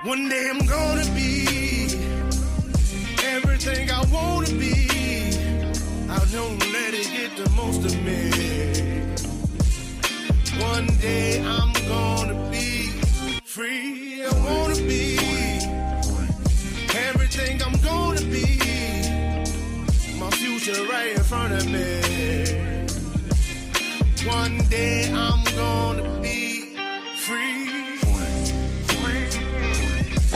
One day I'm gonna be everything I wanna be. I don't let it get the most of me. One day I'm gonna be free. I wanna be everything I'm gonna be. My future right in front of me. One day I'm gonna be free.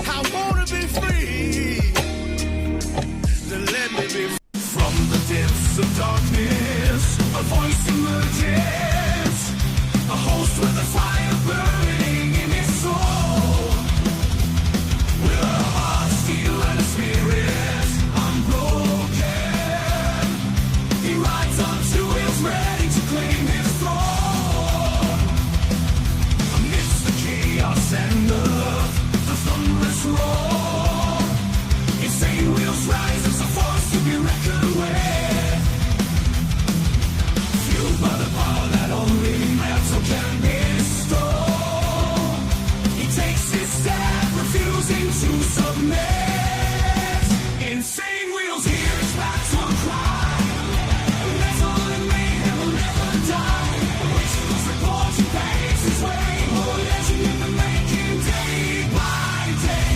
I wanna be free. Then let me be. From the depths of darkness, a voice emerges. A host with a fire burning in his soul. With a heart, steel, and a spirit unbroken. He rides onto his ready to claim his throne. Amidst the chaos and the thunderous roar, insane wheels rise as a force to be reckoned with. Fueled by the power that only metal can bestow. He takes his stand, refusing to submit. Insane wheels hear his battle cry. Metal and mayhem will never die. Rituals report he paves his way. More legend in the making, day by day.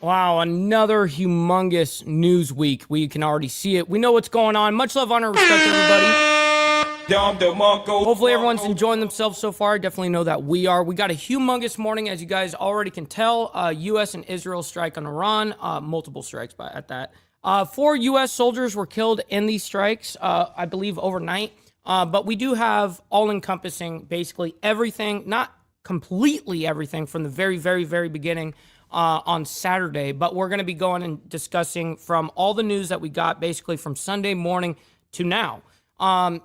Wow, another humongous news week. We can already see it. We know what's going on. Much love, honor, respect, everybody. Hopefully everyone's enjoying themselves so far. I definitely know that we are. We got a humongous morning, as you guys already can tell. U.S. and Israel strike on Iran. Multiple strikes at that. 4 U.S. soldiers were killed in these strikes, I believe, overnight. But we do have all-encompassing, basically everything, not completely everything from the very, very, very beginning on Saturday. But we're going to be going and discussing from all the news that we got basically from Sunday morning to now.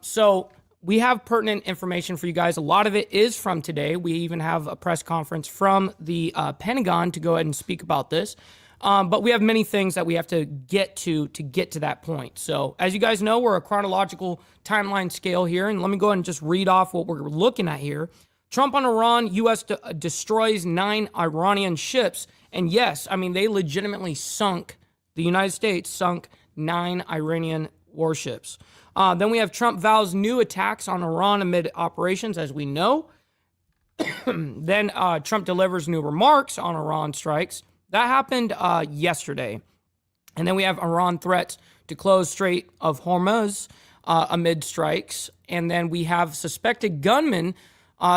So we have pertinent information for you guys. A lot of it is from today. We even have a press conference from the Pentagon to go ahead and speak about this. But we have many things that we have to get to that point. So as you guys know, we're a chronological timeline scale here. And let me go ahead and just read off what we're looking at here. Trump on Iran, U.S. destroys 9 Iranian ships. And yes, I mean, they legitimately the United States sunk 9 Iranian warships. Then we have Trump vows new attacks on Iran amid operations, as we know. Then Trump delivers new remarks on Iran strikes. That happened yesterday. And then we have Iran threats to close Strait of Hormuz amid strikes. And then we have suspected gunman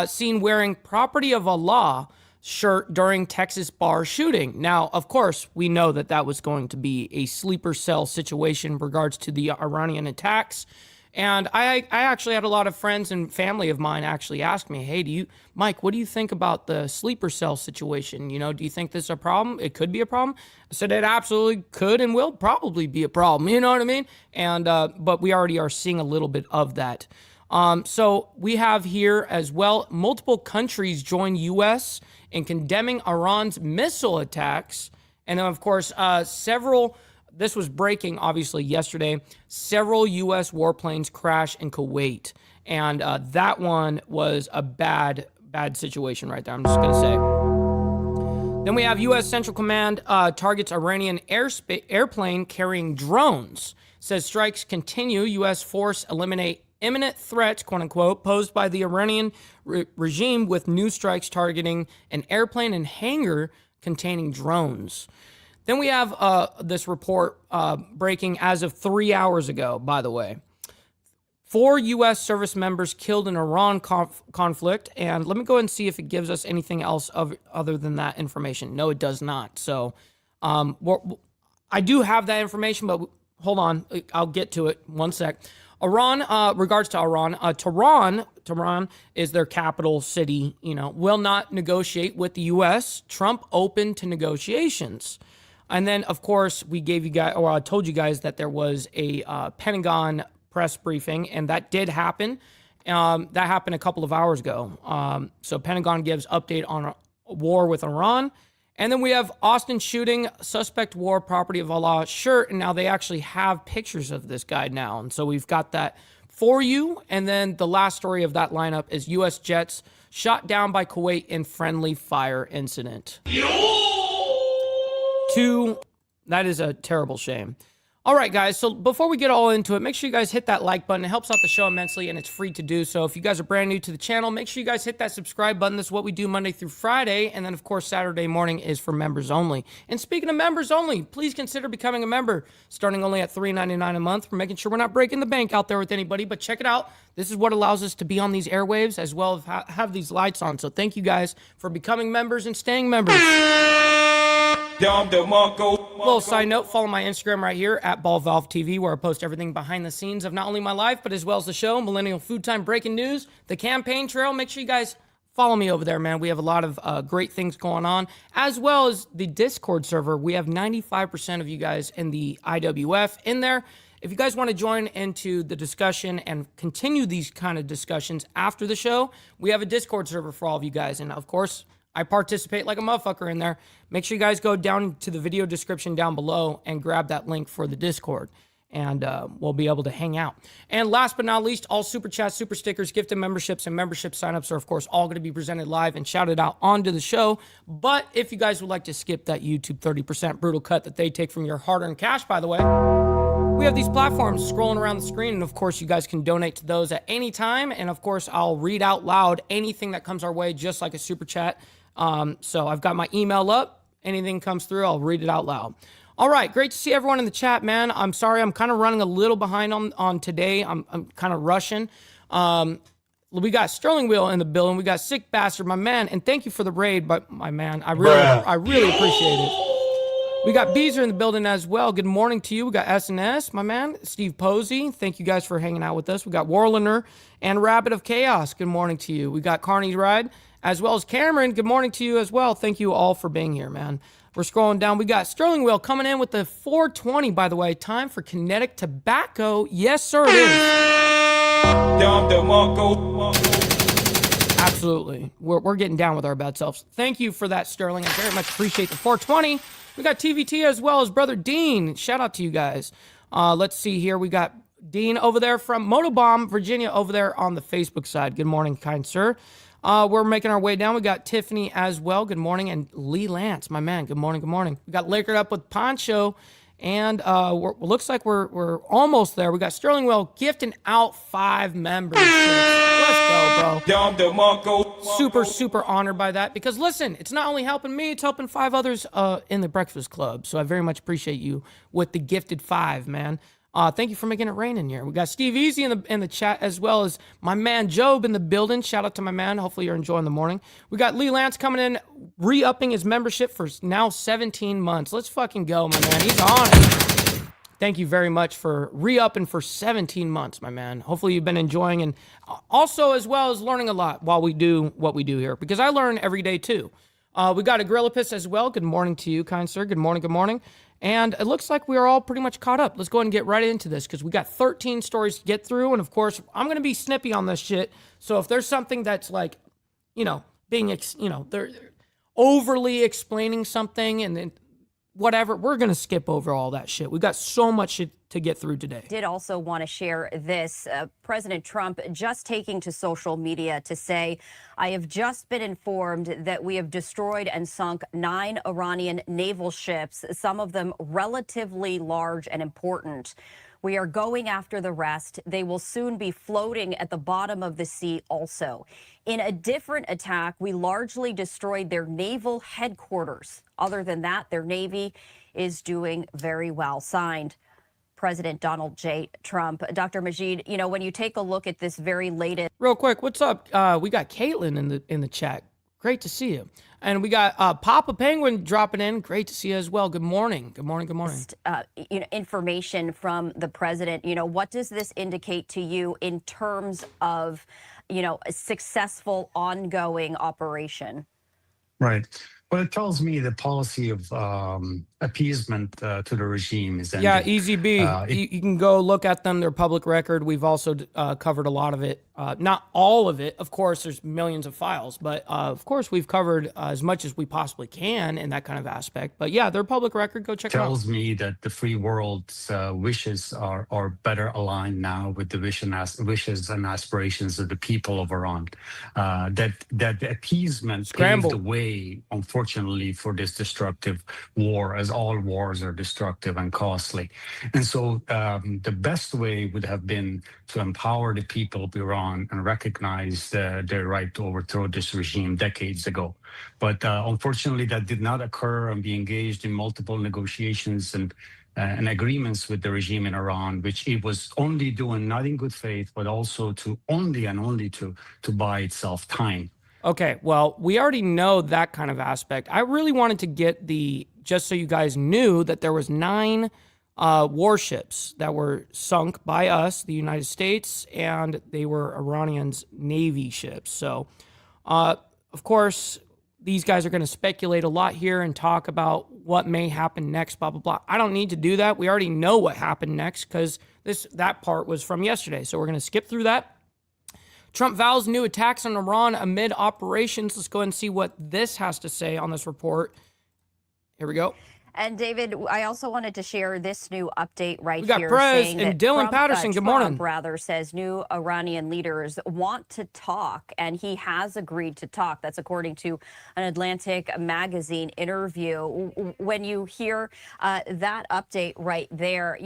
seen wearing property of Allah shirt during Texas bar shooting. Now, of course, we know that that was going to be a sleeper cell situation in regards to the Iranian attacks. And I actually had a lot of friends and family of mine actually ask me, hey, Mike, what do you think about the sleeper cell situation? You know, do you think this is a problem? It could be a problem. I said it absolutely could and will probably be a problem. You know what I mean? And but we already are seeing a little bit of that. So we have here as well, multiple countries join U.S. in condemning Iran's missile attacks. And then, of course, this was breaking, obviously, yesterday. Several U.S. warplanes crashed in Kuwait. And that one was a bad situation right there, I'm just going to say. Then we have U.S. Central Command targets Iranian airplane carrying drones. Says strikes continue. U.S. force eliminate imminent threats, quote unquote, posed by the Iranian regime with new strikes targeting an airplane and hangar containing drones. Then we have this report breaking as of 3 hours ago, by the way. 4 U.S. service members killed in Iran conflict. And let me go ahead and see if it gives us anything else other than that information. No, it does not. So I do have that information, but hold on. I'll get to it. One sec. Iran, regards to Iran, Tehran is their capital city, will not negotiate with the U.S. Trump open to negotiations. And then, of course, I told you guys that there was a Pentagon press briefing, and that did happen. That happened a couple of hours ago. So Pentagon gives update on war with Iran. And then we have Austin shooting, suspect wore property of Allah shirt. And now they actually have pictures of this guy now. And so we've got that for you. And then the last story of that lineup is U.S. jets shot down by Kuwait in friendly fire incident. That is a terrible shame. All right, guys, so before we get all into it, make sure you guys hit that like button. It helps out the show immensely, and it's free to do. So if you guys are brand new to the channel, make sure you guys hit that subscribe button. This is what we do Monday through Friday, and then, of course, Saturday morning is for members only. And speaking of members only, please consider becoming a member, starting only at $3.99 a month. We're making sure we're not breaking the bank out there with anybody, but check it out. This is what allows us to be on these airwaves as well as have these lights on. So thank you guys for becoming members and staying members. Little side note, follow my Instagram right here at BallValveTV, where I post everything behind the scenes of not only my life, but as well as the show, Millennial Food Time Breaking News, the campaign trail. Make sure you guys follow me over there, man. We have a lot of great things going on, as well as the Discord server. We have 95% of you guys in the IWF in there. If you guys want to join into the discussion and continue these kind of discussions after the show, we have a Discord server for all of you guys. And of course, I participate like a motherfucker in there. Make sure you guys go down to the video description down below and grab that link for the Discord. And we'll be able to hang out. And last but not least, all super chats, super stickers, gifted memberships, and membership signups are, of course, all going to be presented live and shouted out onto the show. But if you guys would like to skip that YouTube 30% brutal cut that they take from your hard-earned cash, by the way, we have these platforms scrolling around the screen, and of course, you guys can donate to those at any time. And of course, I'll read out loud anything that comes our way, just like a super chat. So I've got my email up. Anything comes through, I'll read it out loud. All right, great to see everyone in the chat, man. I'm sorry, I'm kind of running a little behind on today. I'm kind of rushing. We got Sterling Wheel in the building. We got Sick Bastard, my man, and thank you for the raid, but my man, I really appreciate it. We got Beezer in the building as well. Good morning to you. We got SNS, my man. Steve Posey, thank you guys for hanging out with us. We got Warlander and Rabbit of Chaos. Good morning to you. We got Carney's Ride, as well as Cameron. Good morning to you as well. Thank you all for being here, man. We're scrolling down. We got Sterling Wheel coming in with the 420, by the way. Time for kinetic tobacco. Yes, sir, it is. Absolutely. We're getting down with our bad selves. Thank you for that, Sterling. I very much appreciate the 420. We got TVT as well as Brother Dean. Shout out to you guys. Let's see here. We got Dean over there from Motobomb, Virginia, over there on the Facebook side. Good morning, kind sir. We're making our way down. We got Tiffany as well. Good morning. And Lee Lance, my man. Good morning. Good morning. We got Lakered Up with Poncho. And looks like we're almost there. We got Sterling Well gifting out 5 members. Let's go, bro. Super honored by that. Because listen, it's not only helping me, it's helping 5 others in the Breakfast Club. So I very much appreciate you with the gifted 5, man. Thank you for making it rain in here. We got Steve Easy in the chat, as well as my man Job in the building. Shout out to my man. Hopefully you're enjoying the morning. We got Lee Lance coming in, re-upping his membership for now 17 months. Let's fucking go, my man. He's on it. Thank you very much for re-upping for 17 months, my man. Hopefully you've been enjoying, and also as well as learning a lot while we do what we do here, because I learn every day too. We got a Grillipus as well. Good morning to you, kind sir. Good morning, good morning. And it looks like we are all pretty much caught up. Let's go ahead and get right into this, because we got 13 stories to get through. And of course, I'm going to be snippy on this shit. So if there's something that's like, they're overly explaining something and then whatever, we're going to skip over all that shit. We've got so much shit to get through today. Did also want to share this. President Trump just taking to social media to say, I have just been informed that we have destroyed and sunk 9 Iranian naval ships, some of them relatively large and important. We are going after the rest. They will soon be floating at the bottom of the sea also. In a different attack, we largely destroyed their naval headquarters. Other than that, their Navy is doing very well. Signed, President Donald J. Trump. Dr. Majid, when you take a look at this very latest... Real quick, what's up? We got Caitlin in the chat. Great to see you. And we got Papa Penguin dropping in. Great to see you as well. Good morning. Good morning. Good morning. Information from the president. What does this indicate to you in terms of, a successful ongoing operation? Right. Well, it tells me the policy of appeasement to the regime is ending. Yeah, Easy B. You can go look at them. They're public record. We've also covered a lot of it Not all of it. Of course, there's millions of files, but of course, we've covered as much as we possibly can in that kind of aspect. But yeah, they're public record. Go check it out. Tells me that the free world's wishes are better aligned now with the wishes and aspirations of the people of Iran. That the appeasement paved the way, unfortunately, for this destructive war, as all wars are destructive and costly. And so the best way would have been to empower the people of Iran and recognize their right to overthrow this regime decades ago. But unfortunately, that did not occur, and be engaged in multiple negotiations and agreements with the regime in Iran, which it was only doing not in good faith, but also to only to buy itself time. Okay, well, we already know that kind of aspect. I really wanted to get just so you guys knew that there was 9 warships that were sunk by us, the United States, and they were Iranians' Navy ships. So, of course, these guys are going to speculate a lot here and talk about what may happen next, blah, blah, blah. I don't need to do that. We already know what happened next because that part was from yesterday. So we're going to skip through that. Trump vows new attacks on Iran amid operations. Let's go ahead and see what this has to say on this report. Here we go. And David, I also wanted to share this new update right here. We got here. Perez and Dylan Patterson. Good morning. Trump says new Iranian leaders want to talk, and he has agreed to talk. That's according to an Atlantic magazine interview. When you hear that update right there,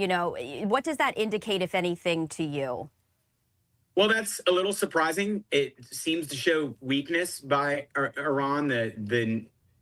what does that indicate, if anything, to you? Well, that's a little surprising. It seems to show weakness by Iran,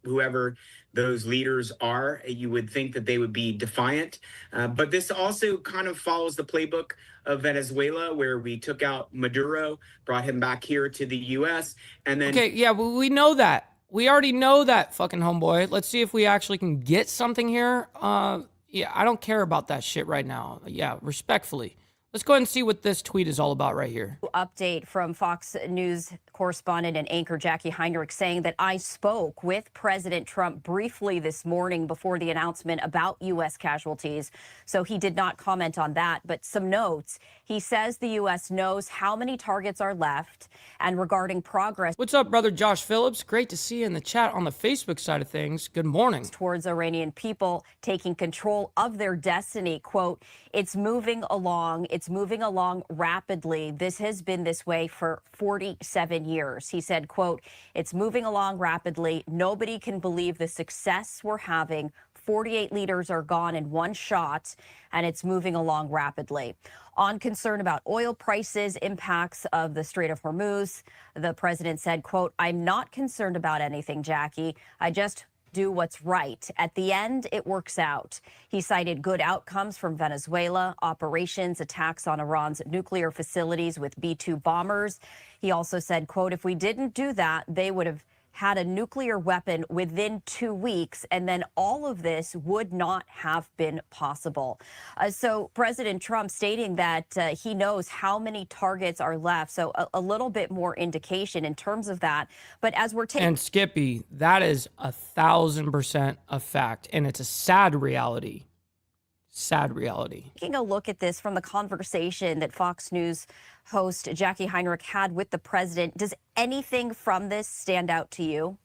whoever those leaders are. You would think that they would be defiant. But this also kind of follows the playbook of Venezuela, where we took out Maduro, brought him back here to the U.S., and then... Okay, yeah, well, we know that. We already know that, fucking homeboy. Let's see if we actually can get something here. Yeah, I don't care about that shit right now. Yeah, respectfully. Let's go ahead and see what this tweet is all about right here. Update from Fox News correspondent and anchor Jackie Heinrich saying that I spoke with President Trump briefly this morning before the announcement about U.S. casualties. So he did not comment on that, but some notes. He says the U.S. knows how many targets are left and regarding progress. What's up, brother Josh Phillips? Great to see you in the chat on the Facebook side of things. Good morning. Towards Iranian people taking control of their destiny. Quote, it's moving along. It's moving along rapidly. This has been this way for 47 years. He said, quote, it's moving along rapidly. Nobody can believe the success we're having. 48 leaders are gone in one shot, and it's moving along rapidly. On concern about oil prices, impacts of the Strait of Hormuz, the president said, quote, I'm not concerned about anything, Jackie. I just do what's right. At the end, it works out. He cited good outcomes from Venezuela, operations, attacks on Iran's nuclear facilities with B-2 bombers. He also said, quote, if we didn't do that, they would have had a nuclear weapon within 2 weeks, and then all of this would not have been possible. So President Trump stating that he knows how many targets are left. So a little bit more indication in terms of that. But as we're taking... And Skippy, that is 1,000% a fact, and it's a sad reality. Sad reality. Taking a look at this from the conversation that Fox News host Jackie Heinrich had with the president, does anything from this stand out to you?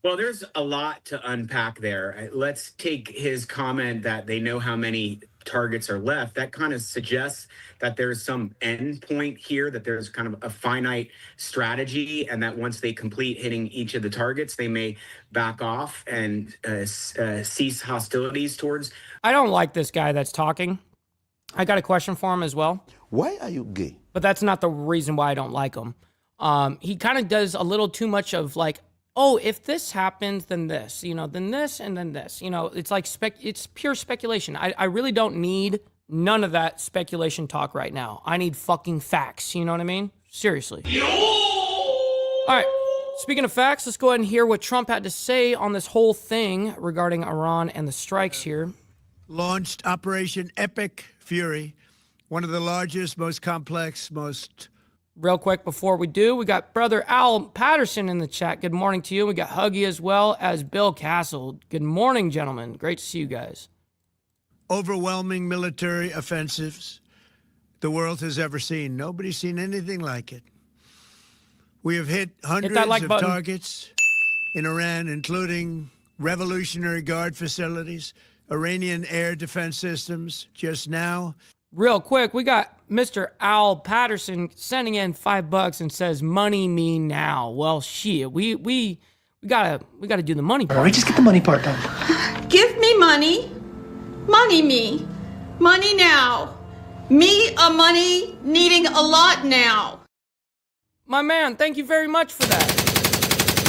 Well, there's a lot to unpack there. Let's take his comment that they know how many targets are left. That kind of suggests that there's some end point here, that there's kind of a finite strategy, and that once they complete hitting each of the targets, they may back off and cease hostilities towards. I don't like this guy that's talking. I got a question for him as well. Why are you gay? But that's not the reason why I don't like him. He kind of does a little too much of like, oh, if this happens, then this, then this, and then this. It's like it's pure speculation. I really don't need none of that speculation talk right now. I need fucking facts. You know what I mean? Seriously. All right. Speaking of facts, let's go ahead and hear what Trump had to say on this whole thing regarding Iran and the strikes here. Launched Operation Epic Fury, one of the largest, most complex, most... Real quick before we do, we got brother Al Patterson in the chat. Good morning to you. We got Huggy as well as Bill Castle. Good morning, gentlemen. Great to see you guys. Overwhelming military offensives the world has ever seen. Nobody's seen anything like it. We have hit hundreds of targets in Iran, including Revolutionary Guard facilities, Iranian air defense systems. Just now, real quick, we got Mr. Al Patterson sending in $5 and says, "Money me now." Well, shit, we gotta do the money part. All right, just get the money part done. Give me money, money me, money now. Me a money needing a lot now. My man, thank you very much for that.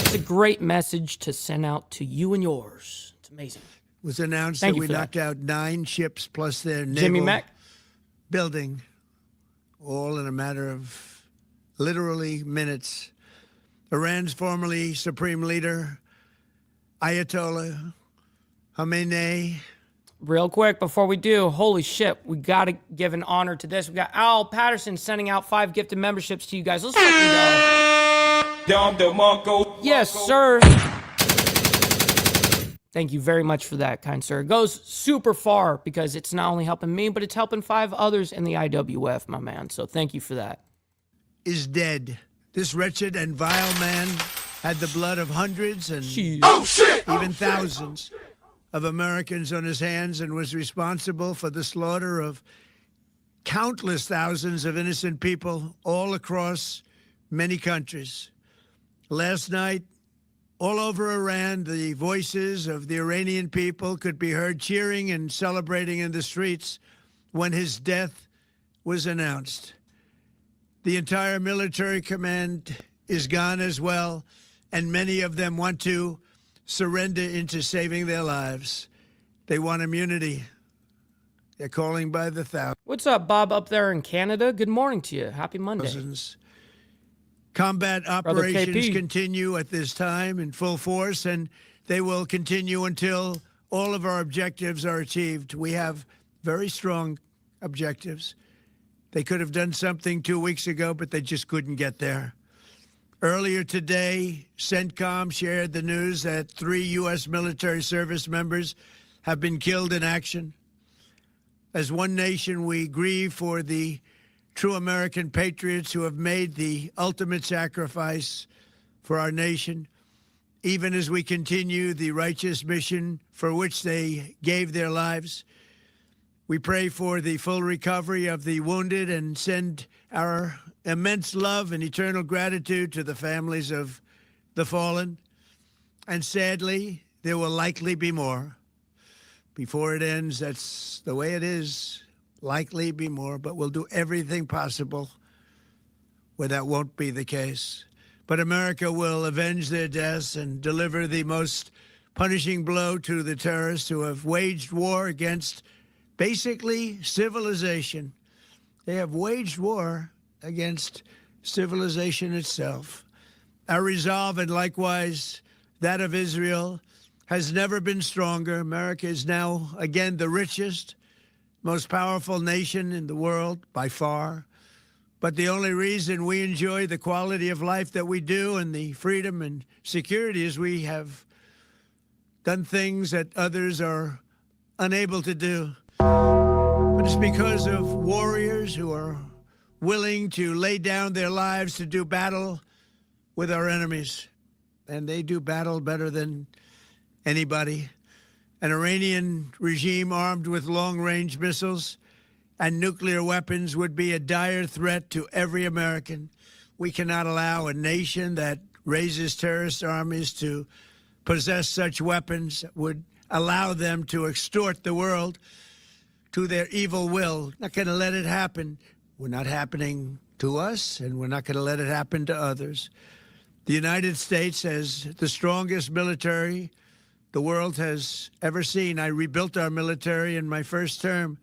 It's a great message to send out to you and yours. It's amazing. It was announced that we knocked out 9 ships plus their Jimmy naval Mac building, all in a matter of literally minutes. Iran's formerly supreme leader, Ayatollah Khamenei. Real quick, before we do, holy shit, we got to give an honor to this. We got Al Patterson sending out 5 gifted memberships to you guys. Let's fucking go. Yes, sir. Thank you very much for that, kind sir. It goes super far because it's not only helping me, but it's helping 5 others in the IWF, my man. So thank you for that. Is dead. This wretched and vile man had the blood of hundreds and even thousands of Americans on his hands and was responsible for the slaughter of countless thousands of innocent people all across many countries. Last night, all over Iran, the voices of the Iranian people could be heard cheering and celebrating in the streets when his death was announced. The entire military command is gone as well, and many of them want to surrender into saving their lives. They want immunity. They're calling by the thousands. What's up, Bob, up there in Canada? Good morning to you. Happy Monday. Combat operations continue at this time in full force, and they will continue until all of our objectives are achieved. We have very strong objectives. They could have done something 2 weeks ago, but they just couldn't get there. Earlier today, Sentcom shared the news that 3 U.S. military service members have been killed in action. As one nation, we grieve for the true American patriots who have made the ultimate sacrifice for our nation, even as we continue the righteous mission for which they gave their lives. We pray for the full recovery of the wounded and send our immense love and eternal gratitude to the families of the fallen. And sadly, there will likely be more. Before it ends, that's the way it is. Likely be more, but we'll do everything possible where that won't be the case. But America will avenge their deaths and deliver the most punishing blow to the terrorists who have waged war against basically civilization. They have waged war against civilization itself. Our resolve, and likewise that of Israel, has never been stronger. America is now, again, the richest, most powerful nation in the world by far. But the only reason we enjoy the quality of life that we do and the freedom and security is we have done things that others are unable to do. But it's because of warriors who are willing to lay down their lives to do battle with our enemies. And they do battle better than anybody. An Iranian regime armed with long-range missiles and nuclear weapons would be a dire threat to every American. We cannot allow a nation that raises terrorist armies to possess such weapons, would allow them to extort the world to their evil will. Not going to let it happen. We're not happening to us, and we're not going to let it happen to others. The United States has the strongest military the world has ever seen. I rebuilt our military in my first term.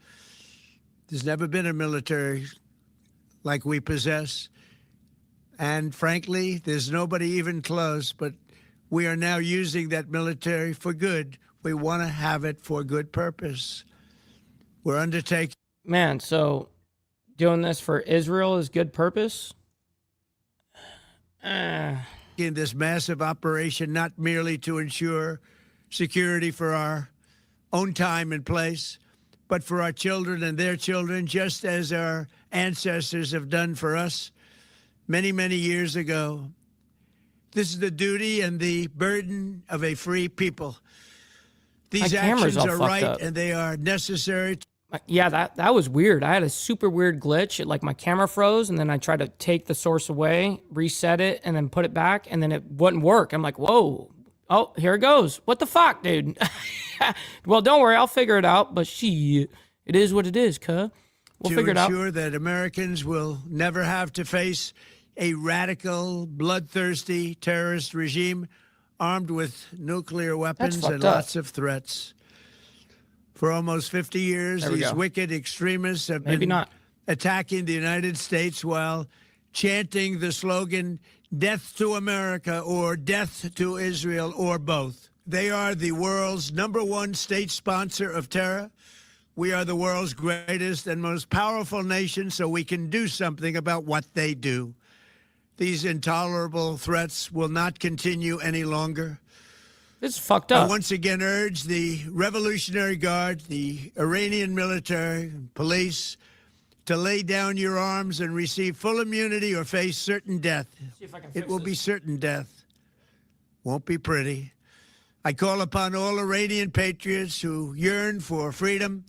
There's never been a military like we possess. And frankly, there's nobody even close, but we are now using that military for good. We want to have it for good purpose. We're undertaking. Man, so doing this for Israel is good purpose? In this massive operation, not merely to ensure security for our own time and place, but for our children and their children, just as our ancestors have done for us many, many years ago. This is the duty and the burden of a free people. These actions are right and they are necessary. Yeah, that was weird. I had a super weird glitch. Like my camera froze, and then I tried to take the source away, reset it, and then put it back, and then it wouldn't work. I'm like, whoa. Oh, here it goes. What the fuck, dude? Well, don't worry. I'll figure it out. But it is what it is, cuh. We'll figure it out. To ensure that Americans will never have to face a radical, bloodthirsty terrorist regime armed with nuclear weapons and lots of threats. For almost 50 years, these wicked extremists have been attacking the United States while chanting the slogan, "Death to America" or "Death to Israel," or both. They are the world's #1 state sponsor of terror. We are the world's greatest and most powerful nation, so we can do something about what they do. These intolerable threats will not continue any longer. It's fucked up. I once again urge the Revolutionary Guard, the Iranian military, police, to lay down your arms and receive full immunity or face certain death. It will be certain death. Won't be pretty. I call upon all Iranian patriots who yearn for freedom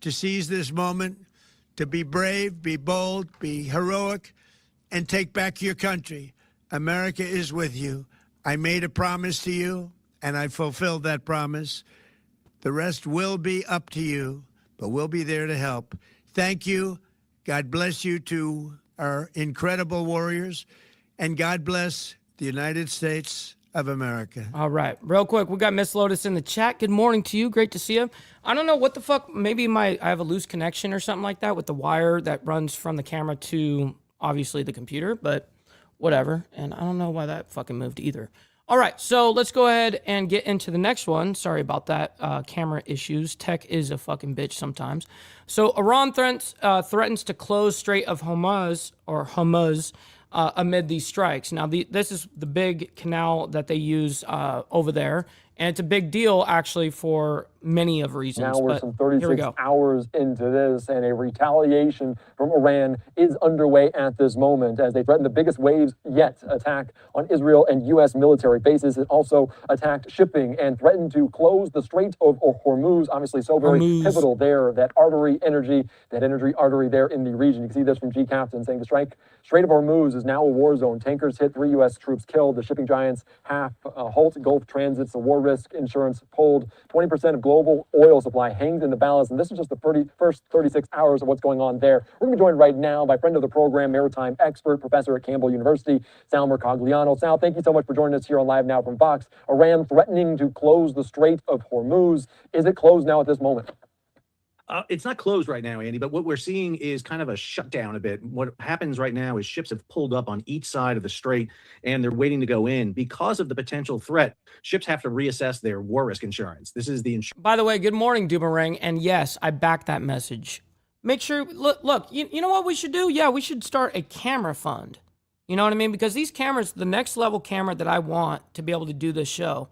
to seize this moment, to be brave, be bold, be heroic, and take back your country. America is with you. I made a promise to you, and I fulfilled that promise. The rest will be up to you, but we'll be there to help. Thank you. God bless you to our incredible warriors, and God bless the United States of America. All right. Real quick, we got Miss Lotus in the chat. Good morning to you. Great to see you. I don't know what the fuck. Maybe I have a loose connection or something like that with the wire that runs from the camera to, obviously, the computer, but whatever. And I don't know why that fucking moved either. All right, so let's go ahead and get into the next one. Sorry about that, camera issues. Tech is a fucking bitch sometimes. So Iran threatens to close Strait of Hormuz, amid these strikes. Now, this is the big canal that they use over there, and it's a big deal, actually, for many of reasons. Now we're some 36 hours into this, and a retaliation from Iran is underway at this moment as they threaten the biggest waves yet attack on Israel and U.S. military bases. It also attacked shipping and threatened to close the Strait of Hormuz, obviously so very pivotal there, that energy artery there in the region. You can see this from G Captain saying the Strait of Hormuz is now a war zone. Tankers hit, 3 U.S. troops killed. The shipping giants halt Gulf transits. The war risk insurance pulled. 20% of global oil supply hangs in the balance, and this is just the first 36 hours of what's going on there. We're going to be joined right now by friend of the program, maritime expert, professor at Campbell University, Sal Mercogliano. Sal, thank you so much for joining us here on Live Now from Fox. Iran threatening to close the Strait of Hormuz. Is it closed now at this moment? It's not closed right now, Andy, but what we're seeing is kind of a shutdown a bit. What happens right now is ships have pulled up on each side of the strait and they're waiting to go in. Because of the potential threat, ships have to reassess their war risk insurance. This is the insurance. By the way, good morning, Doomerang. And yes, I back that message. Make sure, look, you know what we should do? Yeah, we should start a camera fund. You know what I mean? Because these cameras, the next level camera that I want to be able to do this show,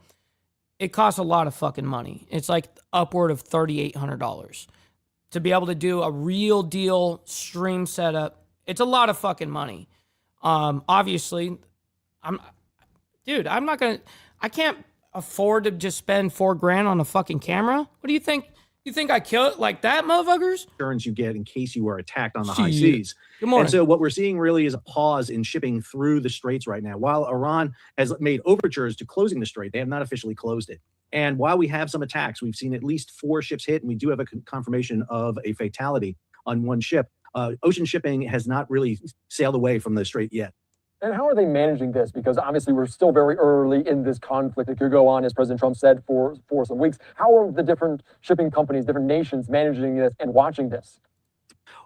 it costs a lot of fucking money. It's like upward of $3,800. To be able to do a real deal stream setup, it's a lot of fucking money. Obviously, I can't afford to just spend $4,000 on a fucking camera. What do you think? You think I kill it like that, motherfuckers? Insurance you get in case you are attacked on the high seas. Good morning. And so what we're seeing really is a pause in shipping through the straits right now. While Iran has made overtures to closing the strait, they have not officially closed it. And while we have some attacks, we've seen at least 4 ships hit, and we do have a confirmation of a fatality on one ship. Ocean shipping has not really sailed away from the strait yet. And how are they managing this? Because obviously we're still very early in this conflict. It could go on, as President Trump said, for some weeks. How are the different shipping companies, different nations managing this and watching this?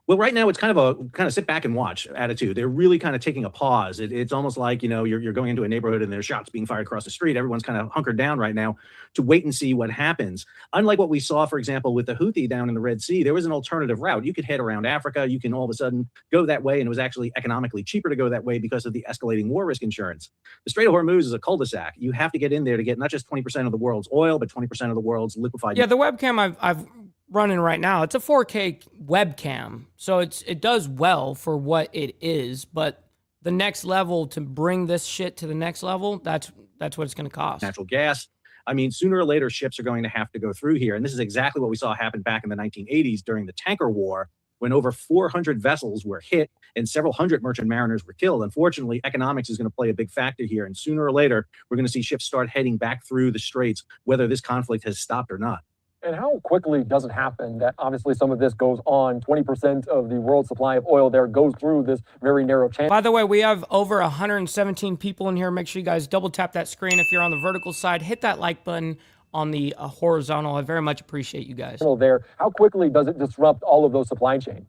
Well, right now it's kind of sit back and watch attitude. They're really kind of taking a pause. It's almost like, you're going into a neighborhood and there's shots being fired across the street. Everyone's kind of hunkered down right now to wait and see what happens. Unlike what we saw, for example, with the Houthi down in the Red Sea, there was an alternative route. You could head around Africa. You can all of a sudden go that way, and it was actually economically cheaper to go that way because of the escalating war risk insurance. The Strait of Hormuz is a cul-de-sac. You have to get in there to get not just 20% of the world's oil, but 20% of the world's liquefied. Yeah, the webcam I've running right now. It's a 4K webcam, so it does well for what it is, but the next level, to bring this shit to the next level, that's what it's going to cost. Natural gas. I mean, sooner or later, ships are going to have to go through here. And this is exactly what we saw happen back in the 1980s during the tanker war, when over 400 vessels were hit and several hundred merchant mariners were killed. Unfortunately, economics is going to play a big factor here. And sooner or later, we're going to see ships start heading back through the straits, whether this conflict has stopped or not. And how quickly does it happen that obviously some of this goes on? 20% of the world supply of oil there goes through this very narrow channel. By the way, we have over 117 people in here. Make sure you guys double tap that screen. If you're on the vertical side, hit that like button on the horizontal. I very much appreciate you guys. There, how quickly does it disrupt all of those supply chains?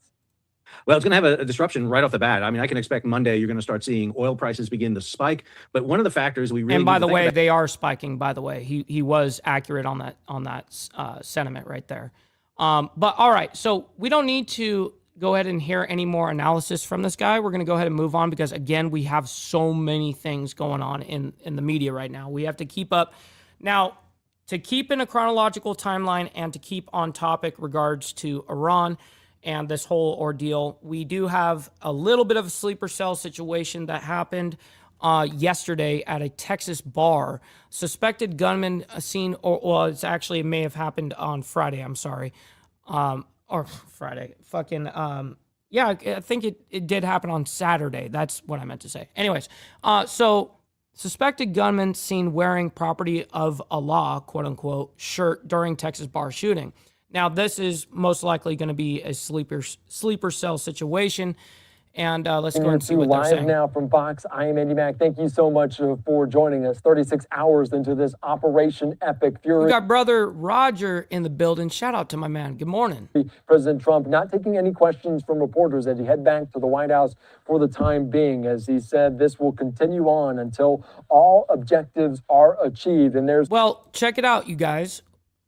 Well, it's going to have a disruption right off the bat. I mean, I can expect Monday you're going to start seeing oil prices begin to spike. But one of the factors we really and by the way, they are spiking. By the way, he was accurate on that sentiment right there. But all right, so we don't need to go ahead and hear any more analysis from this guy. We're going to go ahead and move on because again, we have so many things going on in the media right now. We have to keep up now. To keep in a chronological timeline and to keep on topic regards to Iran and this whole ordeal, we do have a little bit of a sleeper cell situation that happened yesterday at a Texas bar. Suspected gunman seen, well, it's actually, it may have happened on Friday, I'm sorry. Or Friday, yeah, I think it did happen on Saturday. That's what I meant to say. Anyways, so suspected gunman seen wearing property of Allah, quote unquote, shirt during Texas bar shooting. Now, this is most likely going to be a sleeper cell situation. And let's go and see what they're saying. Live now from Fox, I am Andy Mack. Thank you so much for joining us. 36 hours into this Operation Epic Fury. We got brother Roger in the building. Shout out to my man. Good morning. President Trump not taking any questions from reporters as he head back to the White House for the time being. As he said, this will continue on until all objectives are achieved. And there's... Well, check it out, you guys.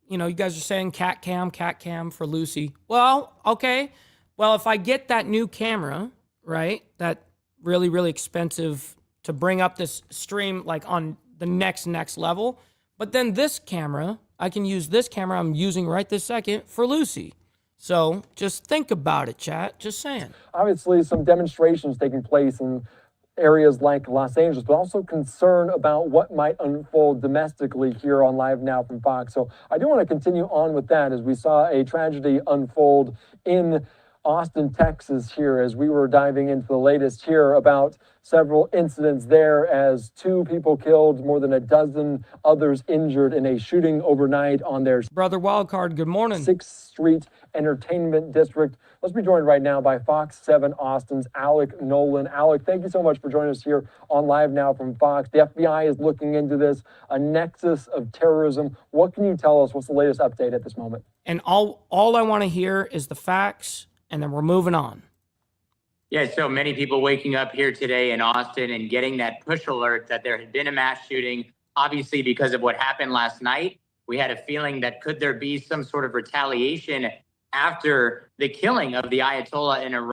You know, you guys are saying cat cam for Lucy. Well, okay. Well, if I get that new camera, right, that really, really expensive to bring up this stream like on the next level, but then this camera, I can use this camera I'm using right this second for Lucy. So just think about it, chat. Just saying. Obviously, some demonstrations taking place in areas like Los Angeles, but also concern about what might unfold domestically here on Live Now from Fox. So I do want to continue on with that as we saw a tragedy unfold in Austin, Texas here as we were diving into the latest here about several incidents there as 2 people killed, more than a dozen others injured in a shooting overnight on their Brother Wildcard, good morning. 6th Street Entertainment District. Let's be joined right now by Fox 7 Austin's Alec Nolan. Alec, thank you so much for joining us here on Live Now from Fox. The FBI is looking into this, a nexus of terrorism. What can you tell us? What's the latest update at this moment? And all I want to hear is the facts, and then we're moving on. Yeah, so many people waking up here today in Austin and getting that push alert that there had been a mass shooting. Obviously, because of what happened last night, we had a feeling that could there be some sort of retaliation after the killing of the Ayatollah in Iran.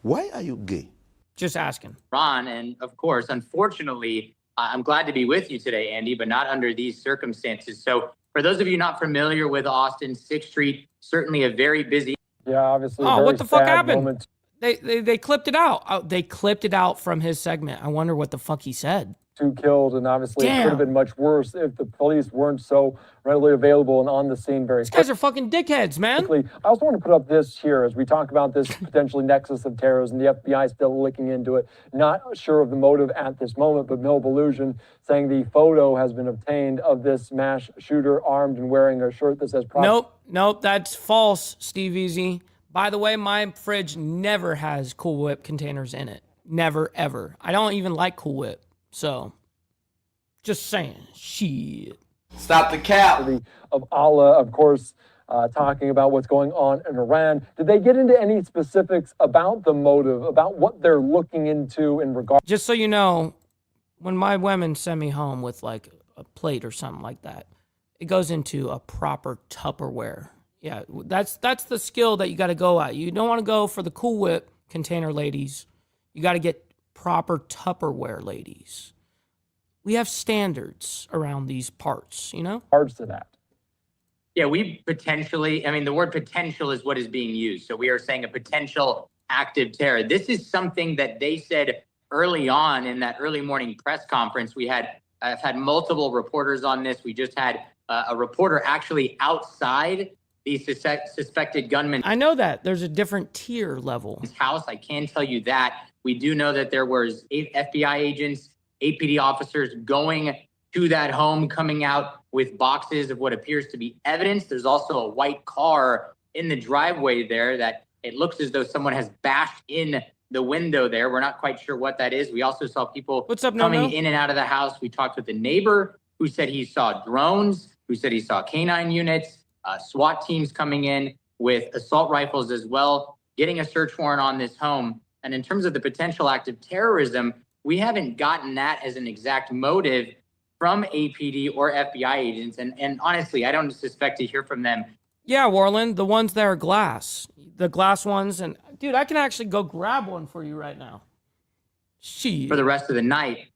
Why are you gay? Just asking. And of course, unfortunately, I'm glad to be with you today, Andy, but not under these circumstances. So for those of you not familiar with Austin, 6th Street, certainly a very busy. Yeah, obviously. Oh, what the fuck happened? They clipped it out. They clipped it out from his segment. I wonder what the fuck he said. 2 killed, and obviously it could have been much worse if the police weren't so readily available and on the scene very quickly. These guys are fucking dickheads, man. I also want to put up this here as we talk about this potentially nexus of terrorism. The FBI still looking into it. Not sure of the motive at this moment, but Mil Belusion saying the photo has been obtained of this mass shooter armed and wearing a shirt that says... Nope, that's false, Steve Easy. By the way, my fridge never has Cool Whip containers in it. Never, ever. I don't even like Cool Whip. So, just saying, shit. Stop the cap. Of Allah, of course, talking about what's going on in Iran. Did they get into any specifics about the motive, about what they're looking into in regard? Just so you know, when my women send me home with like a plate or something like that, it goes into a proper Tupperware. Yeah, that's the skill that you got to go at. You don't want to go for the Cool Whip container, ladies. You got to get proper Tupperware, ladies. We have standards around these parts, you know? Parts to that. Yeah, we potentially, I mean, the word potential is what is being used. So we are saying a potential active terror. This is something that they said early on in that early morning press conference. I've had multiple reporters on this. We just had a reporter actually outside the suspected gunman. I know that there's a different tier level. House. I can tell you that. We do know that there was 8 FBI agents, APD officers going to that home, coming out with boxes of what appears to be evidence. There's also a white car in the driveway there that it looks as though someone has bashed in the window there. We're not quite sure what that is. We also saw people coming in and out of the house. We talked with a neighbor who said he saw drones, who said he saw canine units, SWAT teams coming in with assault rifles as well, getting a search warrant on this home. And in terms of the potential act of terrorism, we haven't gotten that as an exact motive from APD or FBI agents. And honestly, I don't suspect to hear from them. Yeah, Warland, the ones that are glass. The glass ones. And dude, I can actually go grab one for you right now. Shit. For the rest of the night.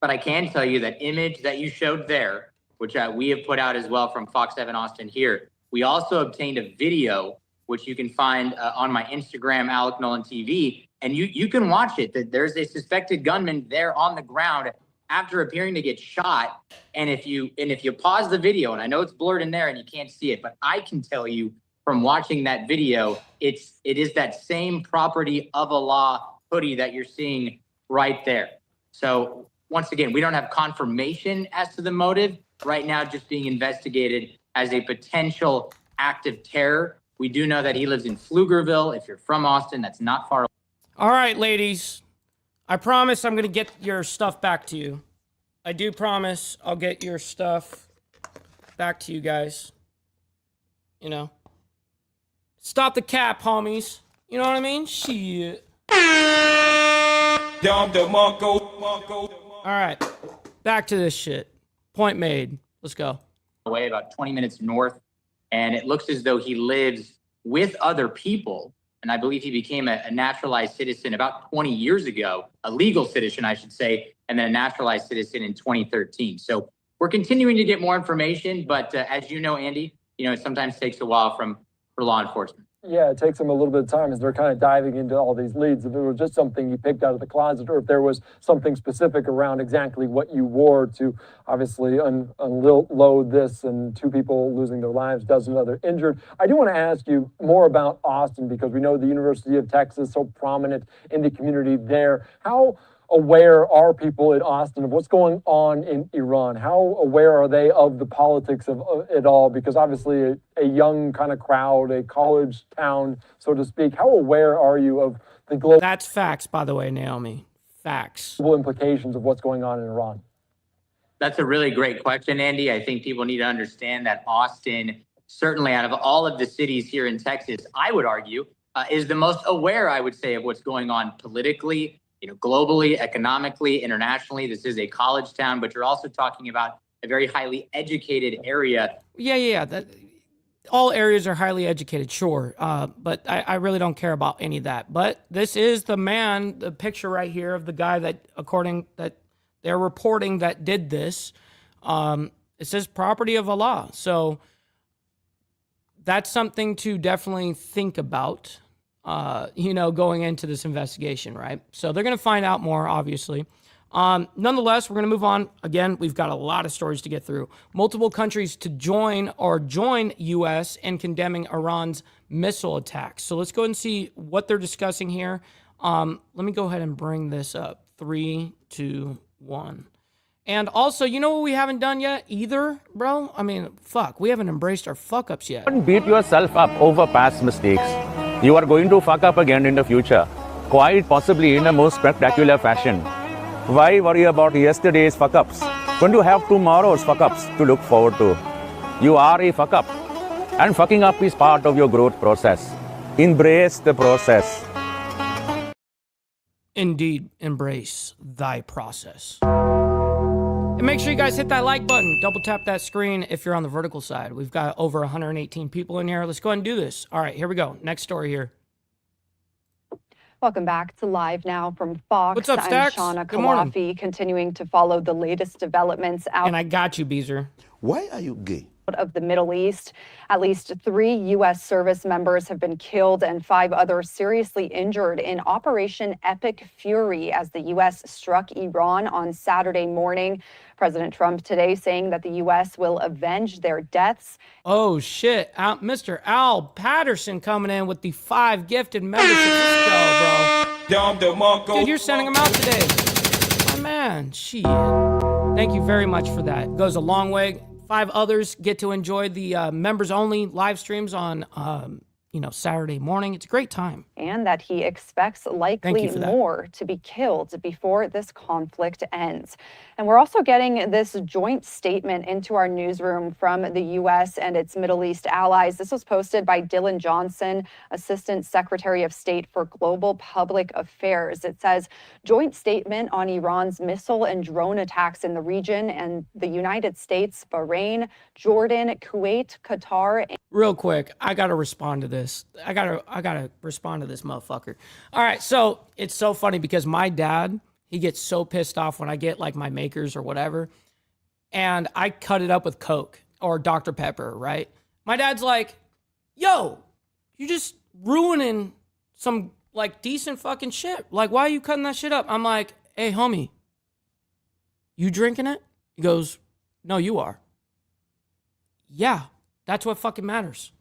But I can tell you that image that you showed there, which we have put out as well from Fox 7 Austin here. We also obtained a video, which you can find on my Instagram, Alec Nolan TV. And you can watch it. That there's a suspected gunman there on the ground after appearing to get shot. And if you pause the video, and I know it's blurred in there and you can't see it, but I can tell you from watching that video, it is that same property of Allah hoodie that you're seeing right there. So once again, we don't have confirmation as to the motive right now, just being investigated as a potential act of terror. We do know that he lives in Pflugerville. If you're from Austin, that's not far away. All right, ladies. I promise I'm going to get your stuff back to you. I do promise I'll get your stuff back to you guys. You know. Stop the cap, homies. You know what I mean? Shit. All right. Back to this shit. Point made. Let's go. Away about 20 minutes north. And it looks as though he lives with other people. And I believe he became a naturalized citizen about 20 years ago, a legal citizen, I should say, and then a naturalized citizen in 2013. So we're continuing to get more information. But as you know, Andy, it sometimes takes a while for law enforcement. Yeah, it takes them a little bit of time as they're kind of diving into all these leads. If it was just something you picked out of the closet, or if there was something specific around exactly what you wore to obviously unload this, and 2 people losing their lives, dozens other injured. I do want to ask you more about Austin, because we know the University of Texas, so prominent in the community there. How aware are people in Austin of what's going on in Iran? How aware are they of the politics of it all? Because obviously a young kind of crowd, a college town, so to speak. How aware are you of the global... That's facts, by the way, Naomi. Facts. ...implications of what's going on in Iran? That's a really great question, Andy. I think people need to understand that Austin, certainly out of all of the cities here in Texas, I would argue, is the most aware, I would say, of what's going on politically, globally, economically, internationally. This is a college town, but you're also talking about a very highly educated area. Yeah. All areas are highly educated, sure. But I really don't care about any of that. But this is the picture right here of the guy that, according that they're reporting that did this. It says property of Allah. So that's something to definitely think about. Going into this investigation, right? So they're going to find out more, obviously. Nonetheless, we're going to move on. Again, we've got a lot of stories to get through. Multiple countries to join U.S. in condemning Iran's missile attacks. So let's go and see what they're discussing here. Let me go ahead and bring this up. 3, 2, 1. And also, you know what we haven't done yet either, bro? I mean, fuck, we haven't embraced our fuck-ups yet. Don't beat yourself up over past mistakes. You are going to fuck up again in the future, quite possibly in a most spectacular fashion. Why worry about yesterday's fuck-ups when you have tomorrow's fuck-ups to look forward to? You are a fuck-up, and fucking up is part of your growth process. Embrace the process. Indeed, embrace thy process. And make sure you guys hit that like button. Double tap that screen if you're on the vertical side. We've got over 118 people in here. Let's go ahead and do this. All right, here we go. Next story here. Welcome back to Live Now from Fox. What's up, Stacks? I'm Shauna Good morning. Kawafi, continuing to follow the latest developments out. And I got you, Beezer. Why are you gay? of the Middle East. At least 3 U.S. service members have been killed and 5 others seriously injured in Operation Epic Fury as the U.S. struck Iran on Saturday morning. President Trump today saying that the U.S. will avenge their deaths. Oh, shit. Mr. Al Patterson coming in with the 5 gifted memberships. Let's go, bro. Dude, you're sending them out today. My man, shit. Thank you very much for that. Goes a long way. 5 others get to enjoy the members-only live streams on, Saturday morning. It's a great time. And that he expects likely more to be killed before this conflict ends. And we're also getting this joint statement into our newsroom from the U.S. and its Middle East allies. This was posted by Dylan Johnson, Assistant Secretary of State for Global Public Affairs. It says, joint statement on Iran's missile and drone attacks in the region and the United States, Bahrain, Jordan, Kuwait, Qatar. Real quick, I got to respond to this. I gotta respond to this motherfucker. All right, so it's so funny because my dad, he gets so pissed off when I get like my makers or whatever, and I cut it up with Coke or Dr. Pepper, right? My dad's like, yo, you just ruining some like decent fucking shit. Like, why are you cutting that shit up? I'm like, hey, homie, you drinking it? He goes, no, you are. Yeah, that's what fucking matters.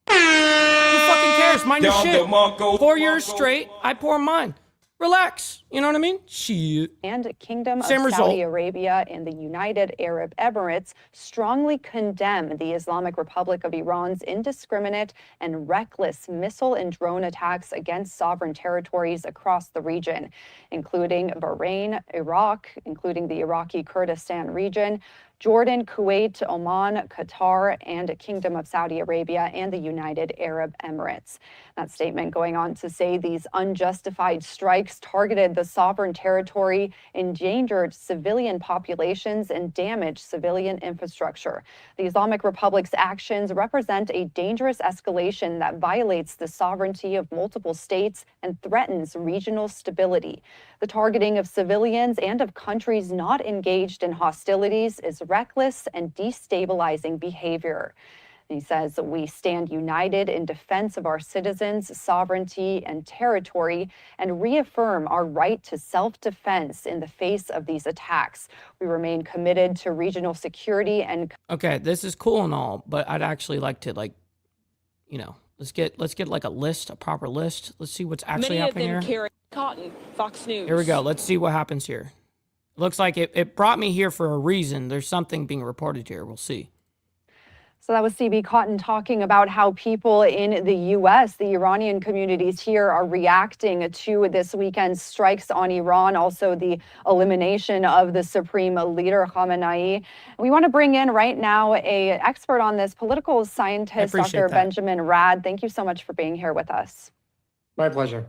Who fucking cares? Mind your shit. Pour yours straight. I pour mine. Relax. You know what I mean? Shit. And Kingdom of Saudi Arabia and the United Arab Emirates strongly condemn the Islamic Republic of Iran's indiscriminate and reckless missile and drone attacks against sovereign territories across the region, including Bahrain, Iraq, including the Iraqi Kurdistan region, Jordan, Kuwait, Oman, Qatar, and Kingdom of Saudi Arabia and the United Arab Emirates. That statement going on to say these unjustified strikes targeted the sovereign territory, endangered civilian populations, and damaged civilian infrastructure. The Islamic Republic's actions represent a dangerous escalation that violates the sovereignty of multiple states and threatens regional stability. The targeting of civilians and of countries not engaged in hostilities is reckless and destabilizing behavior. He says, we stand united in defense of our citizens' sovereignty and territory and reaffirm our right to self-defense in the face of these attacks. We remain committed to regional security and... Okay, this is cool and all, but I'd actually like to, let's get like a list, a proper list. Let's see what's actually happening here. Many of them carry cotton. Fox News. Here we go. Let's see what happens here. Looks like it brought me here for a reason. There's something being reported here. We'll see. So that was CB Cotton talking about how people in the U.S., the Iranian communities here, are reacting to this weekend's strikes on Iran, also the elimination of the supreme leader Khamenei. We want to bring in right now an expert on this, political scientist, Dr. Benjamin Rad. Thank you so much for being here with us. My pleasure.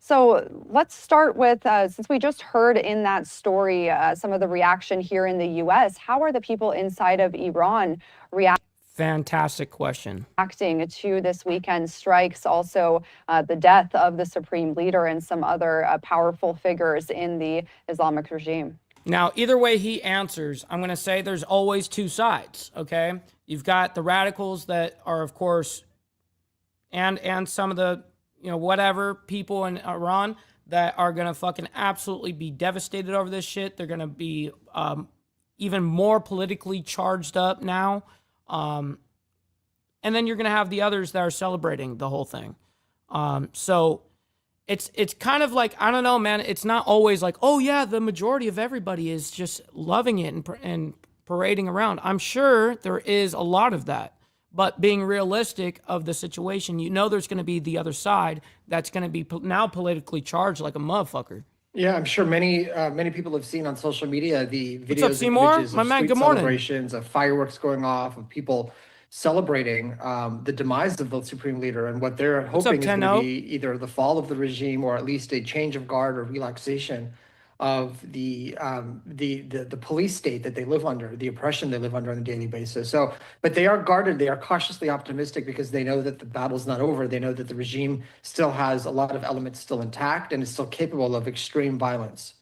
So let's start with, since we just heard in that story some of the reaction here in the U.S., how are the people inside of Iran reacting? Fantastic question. Reacting to this weekend's strikes, also the death of the supreme leader and some other powerful figures in the Islamic regime. Now, either way he answers, I'm going to say there's always two sides, okay? You've got the radicals that are, of course, and some of the, whatever people in Iran that are going to fucking absolutely be devastated over this shit. They're going to be even more politically charged up now. And then you're going to have the others that are celebrating the whole thing. So it's kind of like, I don't know, man. It's not always like, oh yeah, the majority of everybody is just loving it and parading around. I'm sure there is a lot of that. But being realistic of the situation, there's going to be the other side that's going to be now politically charged like a motherfucker. Yeah, I'm sure many people have seen on social media the videos What's up, Seymour? and images My of man, street good morning. celebrations, of fireworks going off, of people celebrating the demise of the supreme leader and what they're hoping is going to be either the fall of the regime or at least a change of guard or relaxation of the police state that they live under, the oppression they live under on a daily basis. So, but they are guarded, they are cautiously optimistic because they know that the battle's not over. They know that the regime still has a lot of elements still intact and is still capable of extreme violence.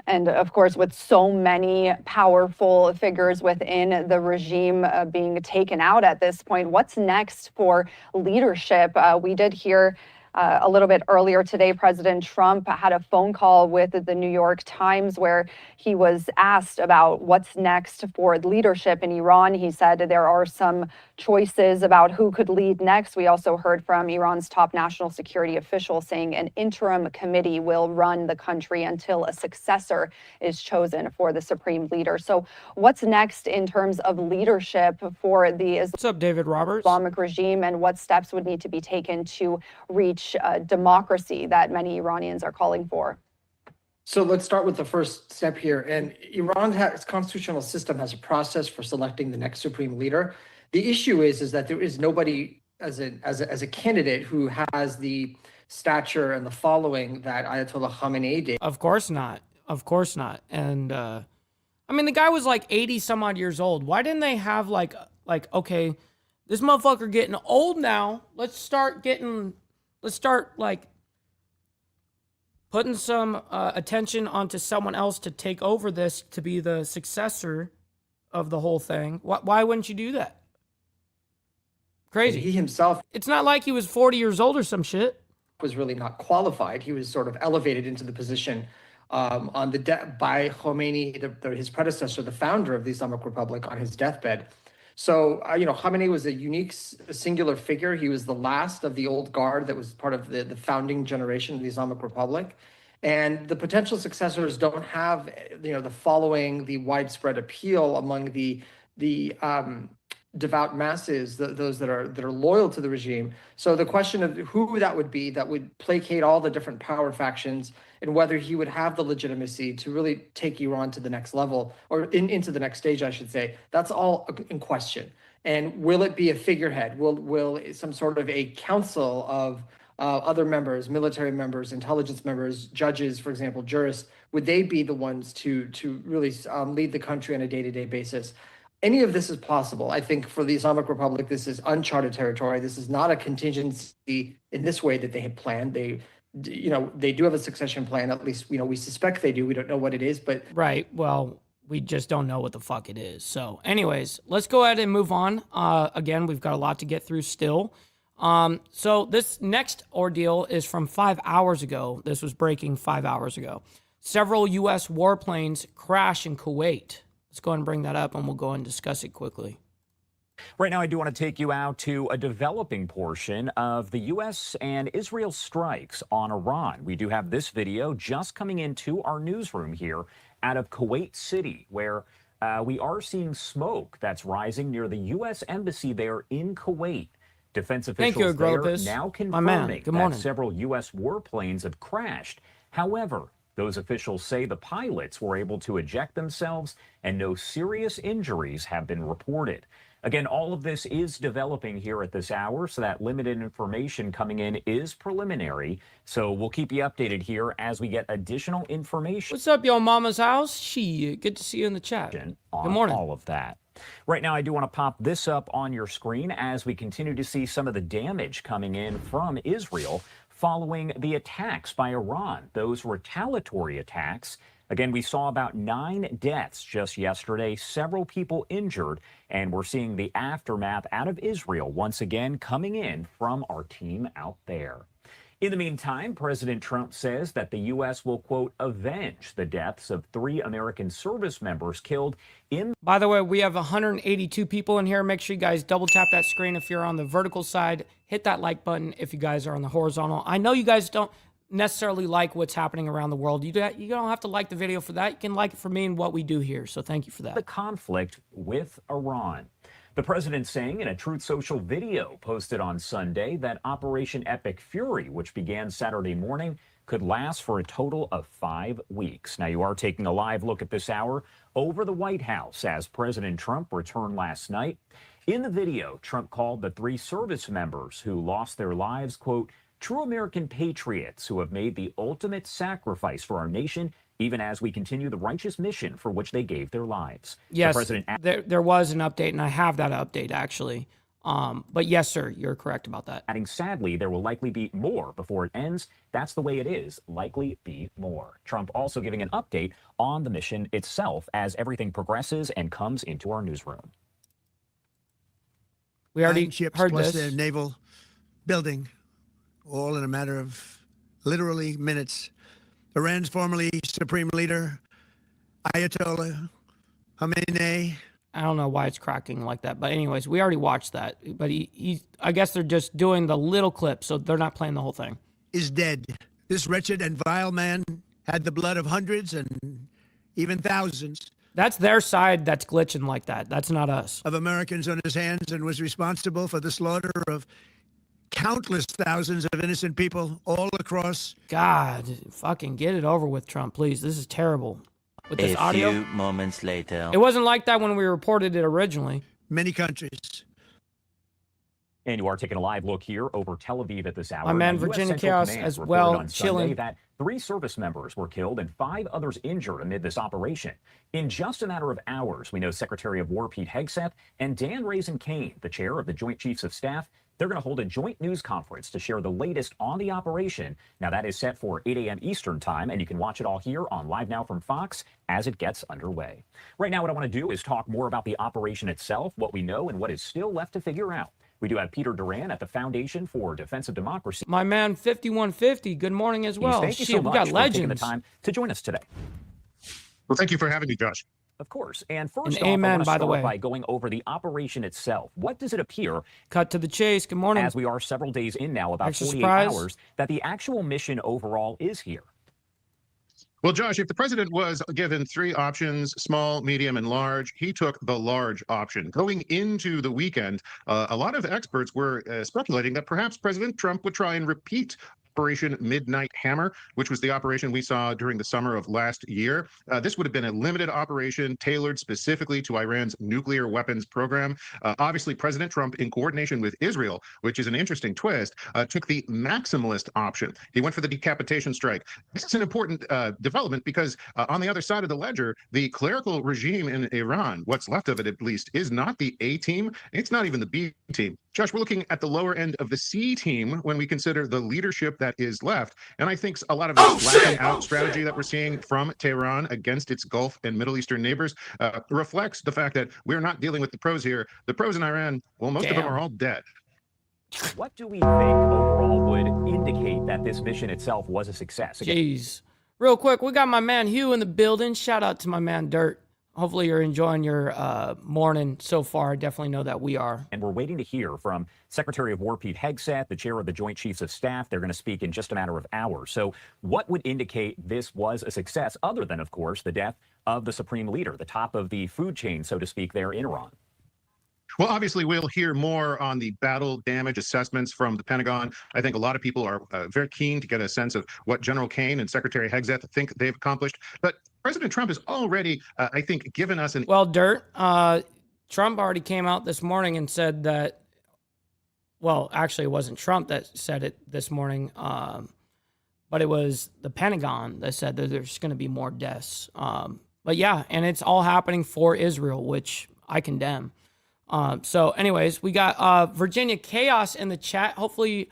And of course, with so many powerful figures within the regime being taken out at this point, what's next for leadership? We did hear a little bit earlier today, President Trump had a phone call with the New York Times where he was asked about what's next for leadership in Iran. He said there are some choices about who could lead next. We also heard from Iran's top national security official saying an interim committee will run the country until a successor is chosen for the supreme leader. So what's next in terms of leadership for the What's up, David Roberts? Islamic regime, and what steps would need to be taken to reach democracy that many Iranians are calling for? So let's start with the first step here. And its constitutional system has a process for selecting the next supreme leader. The issue is that there is nobody as a candidate who has the stature and the following that Ayatollah Khamenei did. Of course not. Of course not. And I mean, the guy was like 80 some odd years old. Why didn't they have like okay, this motherfucker getting old now. Let's start like putting some attention onto someone else to take over this, to be the successor of the whole thing. Why wouldn't you do that? Crazy. He himself, it's not like he was 40 years old or some shit. Was really not qualified. He was sort of elevated into the position by Khomeini, his predecessor, the founder of the Islamic Republic, on his deathbed. So, Khamenei was a unique, singular figure. He was the last of the old guard that was part of the founding generation of the Islamic Republic. And the potential successors don't have, the following, the widespread appeal among the devout masses, those that are loyal to the regime. So the question of who that would be, that would placate all the different power factions, and whether he would have the legitimacy to really take Iran to the next level, or into the next stage, I should say, that's all in question. And will it be a figurehead? Will some sort of a council of other members, military members, intelligence members, judges, for example, jurists, would they be the ones to really lead the country on a day-to-day basis? Any of this is possible. I think for the Islamic Republic, this is uncharted territory. This is not a contingency in this way that they had planned. They do have a succession plan. At least, we suspect they do. We don't know what it is, but right. Well, we just don't know what the fuck it is. So anyways, let's go ahead and move on. Again, we've got a lot to get through still. So this next ordeal is from 5 hours ago. This was breaking 5 hours ago. Several U.S. warplanes crash in Kuwait. Let's go ahead and bring that up, and we'll go ahead and discuss it quickly. Right now, I do want to take you out to a developing portion of the U.S. and Israel strikes on Iran. We do have this video just coming into our newsroom here out of Kuwait City, where we are seeing smoke that's rising near the U.S. embassy there in Kuwait. Defense officials there now confirming that several U.S. warplanes have crashed. However, those officials say the pilots were able to eject themselves and no serious injuries have been reported. Again, all of this is developing here at this hour, so that limited information coming in is preliminary. So we'll keep you updated here as we get additional information. What's up, yo mama's house? Good to see you in the chat. Good morning. All of that. Right now, I do want to pop this up on your screen as we continue to see some of the damage coming in from Israel following the attacks by Iran, those retaliatory attacks. Again, we saw about 9 deaths just yesterday, several people injured, and we're seeing the aftermath out of Israel once again coming in from our team out there. In the meantime, President Trump says that the U.S. will, quote, avenge the deaths of 3 American service members killed in... By the way, we have 182 people in here. Make sure you guys double tap that screen if you're on the vertical side. Hit that like button if you guys are on the horizontal. I know you guys don't necessarily like what's happening around the world. You don't have to like the video for that. You can like it for me and what we do here. So thank you for that. The conflict with Iran. The president saying in a Truth Social video posted on Sunday that Operation Epic Fury, which began Saturday morning, could last for a total of 5 weeks. Now, you are taking a live look at this hour over the White House as President Trump returned last night. In the video, Trump called the 3 service members who lost their lives, quote, true American patriots who have made the ultimate sacrifice for our nation, even as we continue the righteous mission for which they gave their lives. Yes, there was an update, and I have that update, actually. But yes, sir, you're correct about that. Adding, sadly, there will likely be more before it ends. That's the way it is. Likely be more. Trump also giving an update on the mission itself as everything progresses and comes into our newsroom. We already heard plus this. their naval building, all in a matter of literally minutes. Iran's formerly supreme leader, Ayatollah Khamenei. I don't know why it's cracking like that. But anyways, we already watched that. But I guess they're just doing the little clip, so they're not playing the whole thing. Is dead. This wretched and vile man had the blood of hundreds and even thousands. That's their side that's glitching like that. That's not us. Of Americans on his hands, and was responsible for the slaughter of countless thousands of innocent people all across. God, fucking get it over with, Trump, please. This is terrible. With this audio. A few moments later. It wasn't like that when we reported it originally. Many countries. And you are taking a live look here over Tel Aviv at this hour. My man, Now, US Virginia Central Chaos Command as reported well, on chilling. Sunday that 3 service members were killed and 5 others injured amid this operation. In just a matter of hours, we know Secretary of War Pete Hegseth and Dan Raisin Kane, the chair of the Joint Chiefs of Staff, they're going to hold a joint news conference to share the latest on the operation. Now, that is set for 8 a.m. Eastern time, and you can watch it all here on Live Now from Fox as it gets underway. Right now, what I want to do is talk more about the operation itself, what we know, and what is still left to figure out. We do have Peter Duran at the Foundation for Defense of Democracy. My man, 5150, good morning as well. Thank you so Shit, much we got for legends. taking the time to join us today. Well, thank you for having me, Josh. Of course. And first off, amen, I want to by the start way. by going over the operation itself. What does it appear? Cut to the chase. Good morning. As we are several days in now, about Extra 48 surprise. hours, that the actual mission overall is here. Well, Josh, if the president was given 3 options, small, medium, and large, he took the large option. Going into the weekend, a lot of experts were speculating that perhaps President Trump would try and repeat Operation Midnight Hammer, which was the operation we saw during the summer of last year. This would have been a limited operation tailored specifically to Iran's nuclear weapons program. Obviously, President Trump, in coordination with Israel, which is an interesting twist, took the maximalist option. He went for the decapitation strike. This is an important development because on the other side of the ledger, the clerical regime in Iran, what's left of it at least, is not the A team. It's not even the B team. Josh, we're looking at the lower end of the C team when we consider the leadership that is left. And I think a lot of the lashing out strategy that we're seeing from Tehran against its Gulf and Middle Eastern neighbors reflects the fact that we're not dealing with the pros here. The pros in Iran, well, most of them are all dead. What do we think overall would indicate that this mission itself was a success? Jeez. Real quick, we got my man Hugh in the building. Shout out to my man Dirt. Hopefully you're enjoying your morning so far. I definitely know that we are. And we're waiting to hear from Secretary of War Pete Hegseth, the chair of the Joint Chiefs of Staff. They're going to speak in just a matter of hours. So what would indicate this was a success other than, of course, the death of the supreme leader, the top of the food chain, so to speak, there in Iran? Well, obviously, we'll hear more on the battle damage assessments from the Pentagon. I think a lot of people are very keen to get a sense of what General Kane and Secretary Hegseth think they've accomplished. But President Trump has already, I think, given us an... Well, Dirt, Trump already came out this morning and said that, well, actually, it wasn't Trump that said it this morning, but it was the Pentagon that said that there's going to be more deaths. But yeah, and it's all happening for Israel, which I condemn. So anyways, we got Virginia Chaos in the chat. Hopefully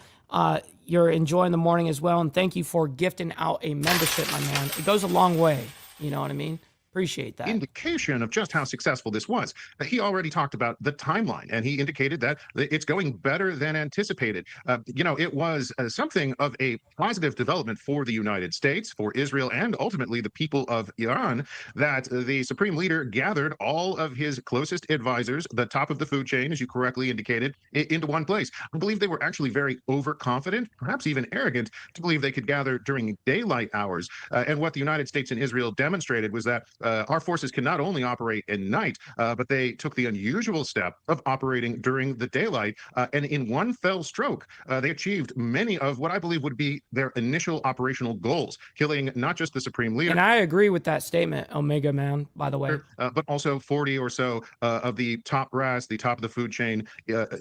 you're enjoying the morning as well. And thank you for gifting out a membership, my man. It goes a long way. You know what I mean? Appreciate that. Indication of just how successful this was. He already talked about the timeline, and he indicated that it's going better than anticipated. You know, it was something of a positive development for the United States, for Israel, and ultimately the people of Iran, that the supreme leader gathered all of his closest advisors, the top of the food chain, as you correctly indicated, into one place. I believe they were actually very overconfident, perhaps even arrogant, to believe they could gather during daylight hours. And what the United States and Israel demonstrated was that our forces can not only operate at night, but they took the unusual step of operating during the daylight. And in one fell stroke, they achieved many of what I believe would be their initial operational goals, killing not just the supreme leader. And I agree with that statement, Omega Man, by the way. But also 40 or so of the top brass, the top of the food chain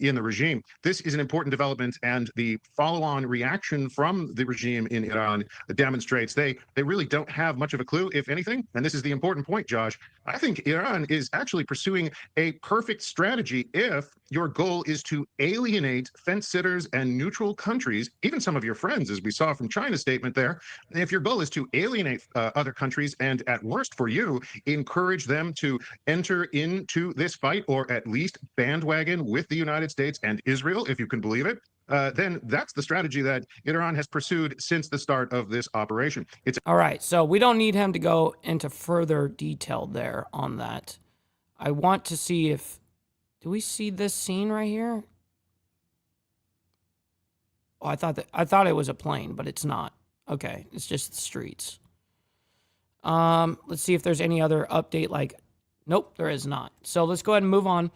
in the regime. This is an important development, and the follow-on reaction from the regime in Iran demonstrates they really don't have much of a clue, if anything. And this is the important important point, Josh. I think Iran is actually pursuing a perfect strategy if your goal is to alienate fence sitters and neutral countries, even some of your friends, as we saw from China's statement there. If your goal is to alienate other countries and, at worst for you, encourage them to enter into this fight or at least bandwagon with the United States and Israel, if you can believe it, then that's the strategy that Iran has pursued since the start of this operation. It's all right, so we don't need him to go into further detail there on that. I want to see if... Do we see this scene right here? Oh, I thought it was a plane, but it's not. Okay, it's just the streets. Let's see if there's any other update. Like, nope, there is not. So let's go ahead and move on.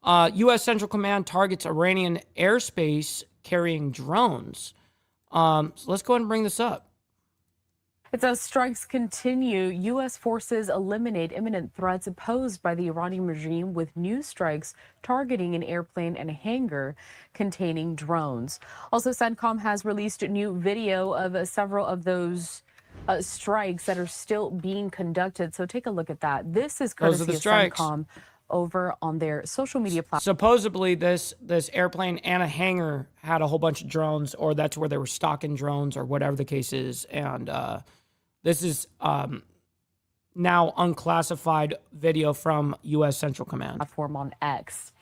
U.S. Central Command targets Iranian airspace carrying drones. So let's go ahead and bring this up. It says strikes continue. U.S. forces eliminate imminent threats posed by the Iranian regime with new strikes targeting an airplane and a hangar containing drones. Also, Sentcom has released a new video of several of those strikes that are still being conducted. So take a look at that. This is courtesy of Sentcom over on their social media platform. Supposedly, this airplane and a hangar had a whole bunch of drones, or that's where they were stocking drones, or whatever the case is. And this is now unclassified video from U.S. Central Command. Platform on X.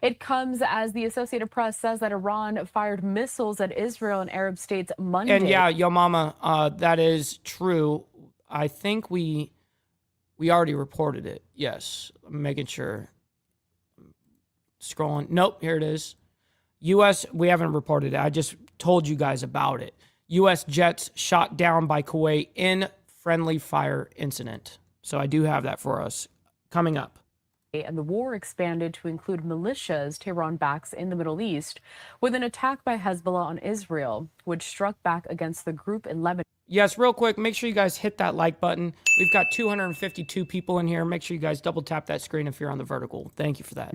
It comes as the Associated Press says that Iran fired missiles at Israel and Arab states Monday. And yeah, yo mama, that is true. I think we already reported it. Yes, I'm making sure. Scrolling. Nope, here it is. U.S. We haven't reported it. I just told you guys about it. U.S. jets shot down by Kuwait in friendly fire incident. So I do have that for us coming up. And the war expanded to include militias Tehran backs in the Middle East with an attack by Hezbollah on Israel, which struck back against the group in Lebanon. Yes, real quick, make sure you guys hit that like button. We've got 252 people in here. Make sure you guys double tap that screen if you're on the vertical. Thank you for that.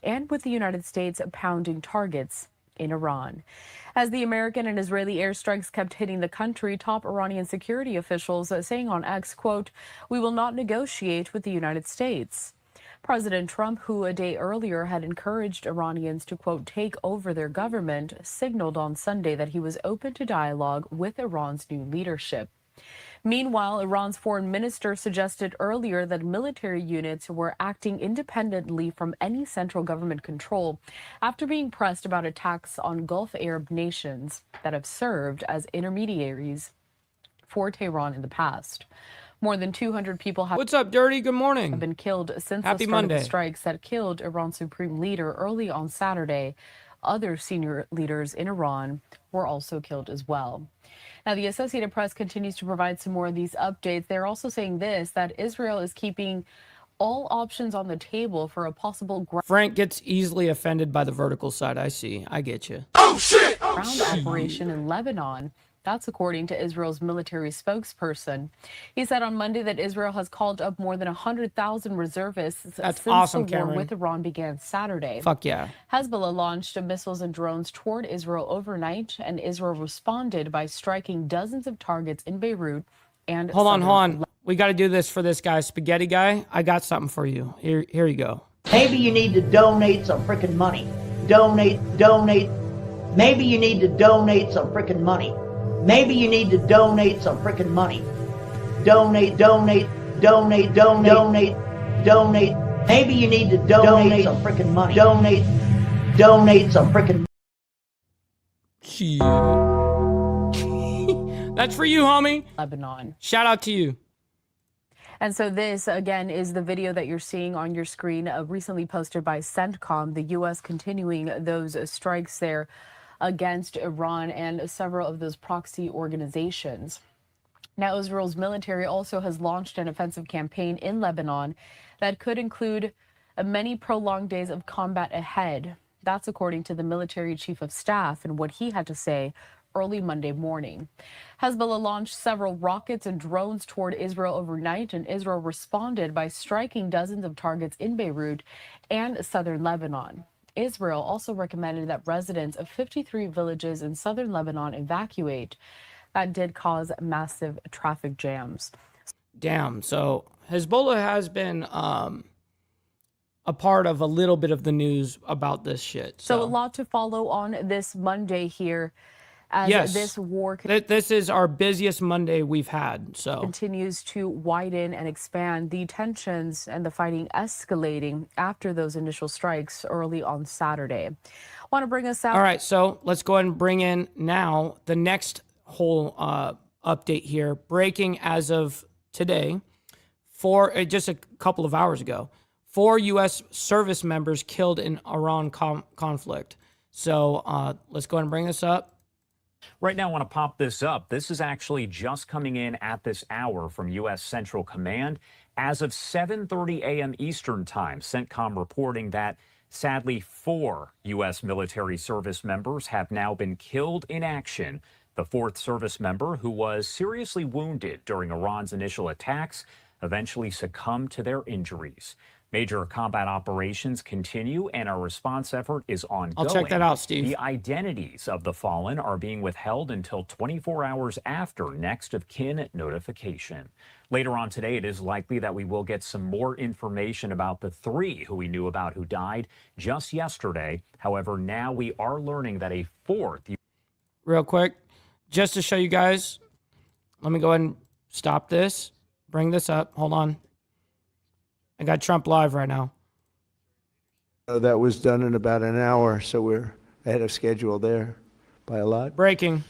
And with the United States pounding targets in Iran. As the American and Israeli airstrikes kept hitting the country, top Iranian security officials saying on X, quote, "We will not negotiate with the United States." President Trump, who a day earlier had encouraged Iranians to, quote, take over their government, signaled on Sunday that he was open to dialogue with Iran's new leadership. Meanwhile, Iran's foreign minister suggested earlier that military units were acting independently from any central government control after being pressed about attacks on Gulf Arab nations that have served as intermediaries for Tehran in the past. More than 200 people have What's up, Dirty? Good morning. Have been killed since Happy the start Monday. of the strikes that killed Iran's supreme leader early on Saturday. Other senior leaders in Iran were also killed as well. Now, the Associated Press continues to provide some more of these updates. They're also saying this, that Israel is keeping all options on the table for a possible Frank gets easily offended by the vertical side. I see. I get you. Oh, shit! Ground operation in Lebanon. That's according to Israel's military spokesperson. He said on Monday that Israel has called up more than 100,000 reservists since awesome, the war Cameron. with Iran began Saturday. Fuck yeah. Hezbollah launched missiles and drones toward Israel overnight, and Israel responded by striking dozens of targets in Beirut and Hold on. We got to do this for this guy, Spaghetti Guy. I got something for you. Here you go. Maybe you need to donate some freaking money. Donate. Maybe you need to donate some freaking money. Maybe you need to donate some freaking money. Donate. Maybe you need to donate some freaking money. Donate some freaking money. That's for you, homie. Lebanon. Shout out to you. And so this, again, is the video that you're seeing on your screen, recently posted by Sentcom, the U.S. continuing those strikes there against Iran and several of those proxy organizations. Now, Israel's military also has launched an offensive campaign in Lebanon that could include many prolonged days of combat ahead. That's according to the military chief of staff and what he had to say early Monday morning. Hezbollah launched several rockets and drones toward Israel overnight, and Israel responded by striking dozens of targets in Beirut and southern Lebanon. Israel also recommended that residents of 53 villages in southern Lebanon evacuate. That did cause massive traffic jams. Damn. So Hezbollah has been a part of a little bit of the news about this shit. So a lot to follow on this Monday here. As this war this is our busiest Monday we've had. So continues to widen and expand, the tensions and the fighting escalating after those initial strikes early on Saturday. Want to bring us out? All right, so let's go ahead and bring in now the next whole update here. Breaking as of today, just a couple of hours ago, 4 U.S. service members killed in Iran conflict. So let's go ahead and bring this up. Right now, I want to pop this up. This is actually just coming in at this hour from U.S. Central Command. As of 7:30 a.m. Eastern Time, Sentcom reporting that, sadly, 4 U.S. military service members have now been killed in action. The 4th service member, who was seriously wounded during Iran's initial attacks, eventually succumbed to their injuries. Major combat operations continue, and our response effort is ongoing. I'll check that out, Steve. The identities of the fallen are being withheld until 24 hours after next of kin notification. Later on today, it is likely that we will get some more information about the 3 who we knew about who died just yesterday. However, now we are learning that a 4th... Real quick, just to show you guys, let me go ahead and stop this, bring this up. Hold on. I got Trump live right now. That was done in about an hour, so we're ahead of schedule there by a lot. Breaking.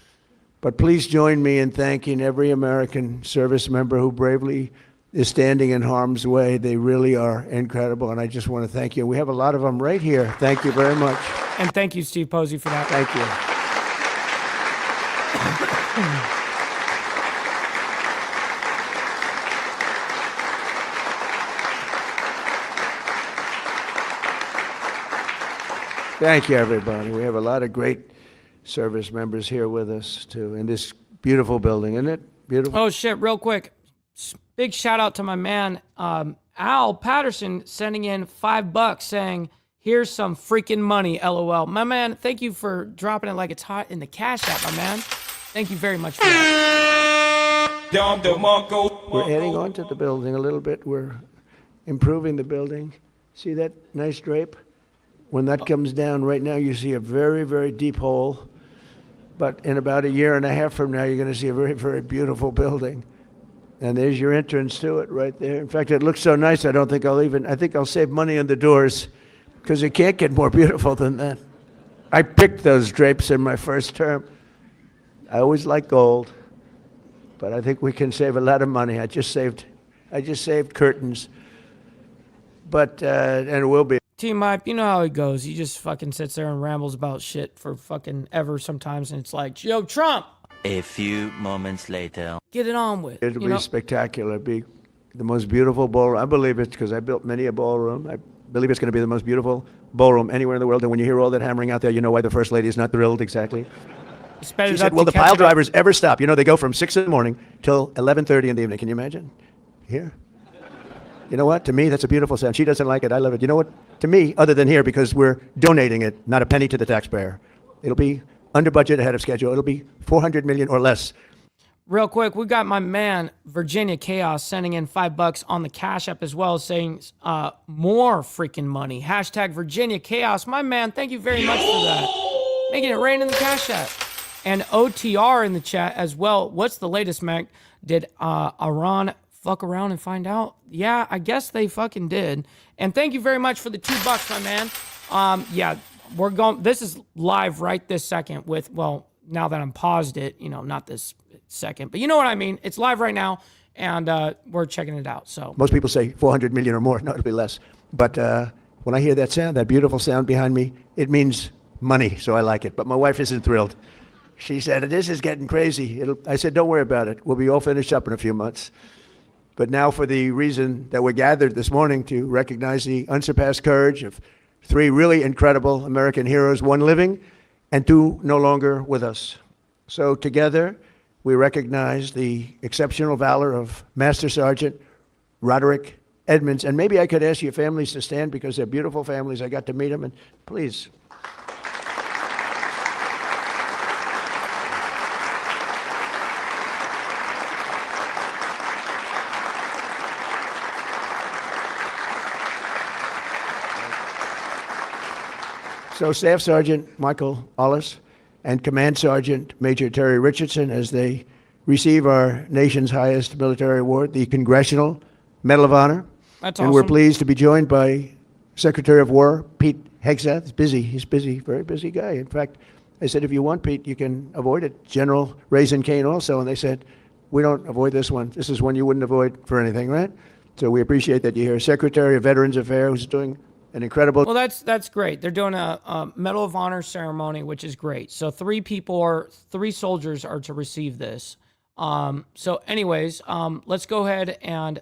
But please join me in thanking every American service member who bravely is standing in harm's way. They really are incredible, and I just want to thank you. We have a lot of them right here. Thank you very much. And thank you, Steve Posey, for that. Thank you. Thank you, everybody. We have a lot of great service members here with us, too, in this beautiful building. Isn't it beautiful? Oh, shit, real quick. Big shout out to my man, Al Patterson, sending in $5 saying, here's some freaking money, LOL. My man, thank you for dropping it like it's hot in the Cash App, my man. Thank you very much for that. We're adding on to the building a little bit. We're improving the building. See that nice drape? When that comes down right now, you see a very, very deep hole. But in about a year and a half from now, you're going to see a very, very beautiful building. And there's your entrance to it right there. In fact, it looks so nice, I think I'll save money on the doors because it can't get more beautiful than that. I picked those drapes in my first term. I always like gold, but I think we can save a lot of money. I just saved curtains, but, and it will be. T-Mike, you know how it goes. He just fucking sits there and rambles about shit for fucking ever sometimes, and it's like, yo, Trump! A few moments later. Get it on with. It'll be spectacular. It'll be the most beautiful ballroom. I believe it because I built many a ballroom. I believe it's going to be the most beautiful ballroom anywhere in the world. And when you hear all that hammering out there, you know why the First Lady is not thrilled exactly. She said, will the pile drivers ever stop? You know, they go from 6 in the morning till 11:30 in the evening. Can you imagine? Here. You know what? To me, that's a beautiful sound. She doesn't like it. I love it. You know what? To me, other than here, because we're donating it, not a penny to the taxpayer. It'll be under budget, ahead of schedule. It'll be $400 million or less. Real quick, we got my man, Virginia Chaos, sending in $5 on the Cash App as well, saying more freaking money. Hashtag Virginia Chaos. My man, thank you very much for that. Making it rain in the Cash App. And OTR in the chat as well. What's the latest, Mac? Did Iran fuck around and find out? Yeah, I guess they fucking did. And thank you very much for the $2, my man. Yeah, we're going. This is live right this second with, well, now that I'm paused it, you know, not this second, but you know what I mean. It's live right now, and we're checking it out. So most people say 400 million or more. No, it'll be less. But when I hear that sound, that beautiful sound behind me, it means money. So I like it. But my wife isn't thrilled. She said, "This is getting crazy." I said, "Don't worry about it. We'll be all finished up in a few months." But now for the reason that we're gathered this morning to recognize the unsurpassed courage of 3 really incredible American heroes, 1 living and 2 no longer with us. So together, we recognize the exceptional valor of Master Sergeant Roderick Edmonds. And maybe I could ask your families to stand because they're beautiful families. I got to meet them, and please. So Staff Sergeant Michael Ollis and Command Sergeant Major Terry Richardson, as they receive our nation's highest military award, the Congressional Medal of Honor. That's and awesome. We're pleased to be joined by Secretary of War Pete Hegseth. He's busy. He's busy, very busy guy. In fact, I said, if you want, Pete, you can avoid it. General Raisin Kane also. And they said, we don't avoid this one. This is one you wouldn't avoid for anything, right? So we appreciate that you're here. Secretary of Veterans Affairs, who's doing an incredible... Well, that's great. They're doing a Medal of Honor ceremony, which is great. So 3 soldiers are to receive this. So anyways, let's go ahead and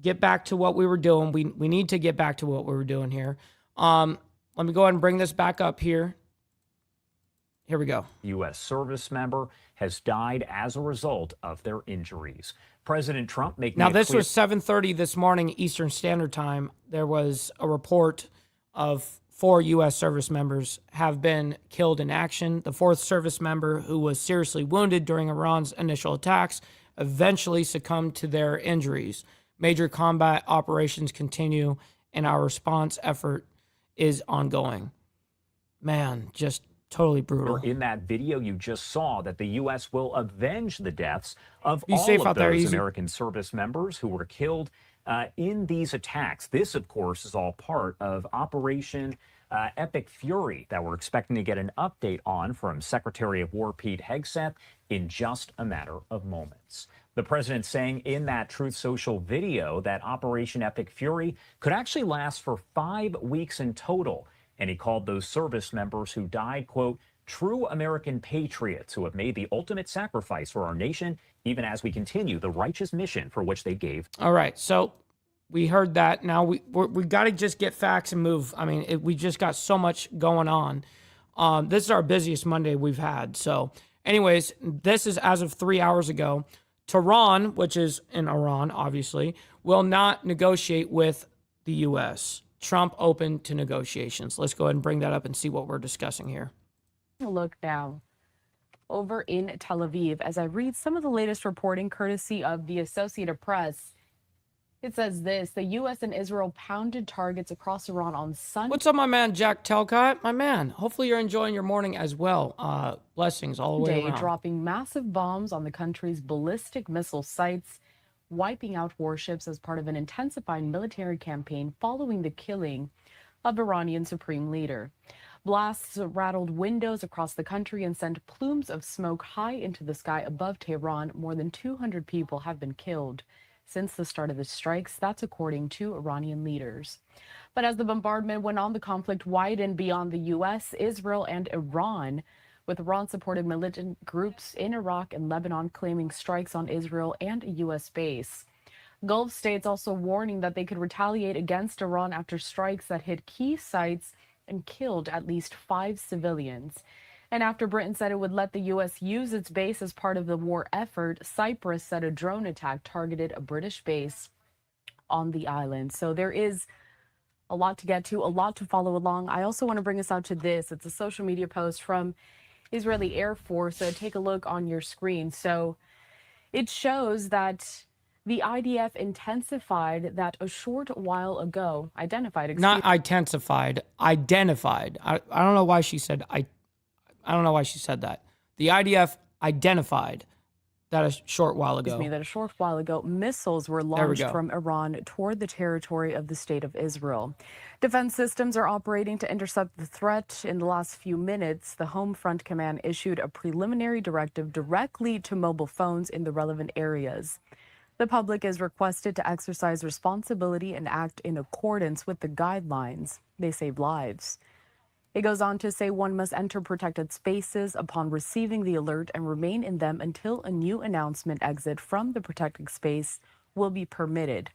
get back to what we were doing. We need to get back to what we were doing here. Let me go ahead and bring this back up here. Here we go. U.S. service member has died as a result of their injuries. President Trump making Now, it this clear- was 7:30 this morning Eastern Standard Time. There was a report of 4 U.S. service members have been killed in action. The 4th service member, who was seriously wounded during Iran's initial attacks, eventually succumbed to their injuries. Major combat operations continue, and our response effort is ongoing. Man, just totally brutal. In that video you just saw that the U.S. will avenge the deaths of Be all safe of out there, those easy. American service members who were killed in these attacks. This, of course, is all part of Operation Epic Fury that we're expecting to get an update on from Secretary of War Pete Hegseth in just a matter of moments. The president saying in that Truth Social video that Operation Epic Fury could actually last for 5 weeks in total. And he called those service members who died, quote, true American patriots who have made the ultimate sacrifice for our nation, even as we continue the righteous mission for which they gave. All right, so we heard that. Now we got to just get facts and move. I mean, we just got so much going on. This is our busiest Monday we've had. So anyways, this is as of 3 hours ago. Tehran, which is in Iran, obviously, will not negotiate with the U.S. Trump open to negotiations. Let's go ahead and bring that up and see what we're discussing here. Look now over in Tel Aviv as I read some of the latest reporting courtesy of the Associated Press. It says this: the U.S. and Israel pounded targets across Iran on Sunday. What's up, my man, Jack Telcott? My man, hopefully you're enjoying your morning as well. Blessings all the way around. Dropping massive bombs on the country's ballistic missile sites, wiping out warships as part of an intensified military campaign following the killing of Iranian supreme leader. Blasts rattled windows across the country and sent plumes of smoke high into the sky above Tehran. More than 200 people have been killed since the start of the strikes. That's according to Iranian leaders. But as the bombardment went on, the conflict widened beyond the U.S., Israel, and Iran, with Iran-supported militant groups in Iraq and Lebanon claiming strikes on Israel and a U.S. base. Gulf states also warning that they could retaliate against Iran after strikes that hit key sites and killed at least 5 civilians. And after Britain said it would let the U.S. use its base as part of the war effort, Cyprus said a drone attack targeted a British base on the island. So there is a lot to get to, a lot to follow along. I also want to bring us out to this. It's a social media post from Israeli Air Force. Take a look on your screen. So it shows that the IDF intensified that a short while ago, identified. Not intensified, identified. I don't know why she said I don't know why she said that. The IDF identified that a short while ago. That a short while ago, missiles were launched from Iran toward the territory of the State of Israel. Defense systems are operating to intercept the threat. In the last few minutes, the Home Front Command issued a preliminary directive directly to mobile phones in the relevant areas. The public is requested to exercise responsibility and act in accordance with the guidelines. They save lives. It goes on to say one must enter protected spaces upon receiving the alert and remain in them until a new announcement exit from the protected space will be permitted.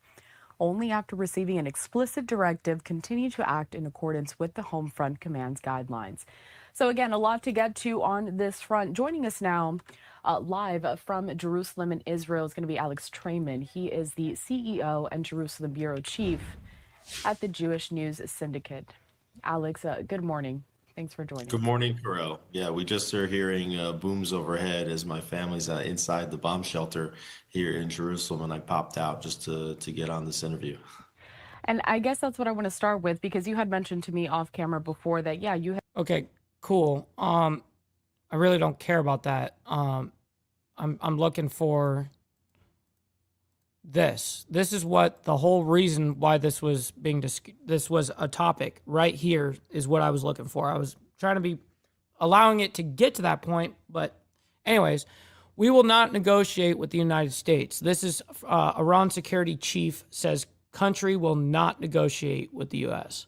Only after receiving an explicit directive, continue to act in accordance with the Home Front Command's guidelines. So again, a lot to get to on this front. Joining us now live from Jerusalem in Israel is going to be Alex Trayman. He is the CEO and Jerusalem Bureau Chief at the Jewish News Syndicate. Alex, good morning. Thanks for joining. Good morning, Carell. Yeah, we just are hearing booms overhead as my family's inside the bomb shelter here in Jerusalem, and I popped out just to get on this interview. And I guess that's what I want to start with, because you had mentioned to me off camera before that, yeah, you had. Okay, cool. I really don't care about that. I'm looking for this. This is what the whole reason why this was this was a topic right here is what I was looking for. I was trying to be allowing it to get to that point, but anyways, we will not negotiate with the United States. This is Iran security chief says country will not negotiate with the U.S.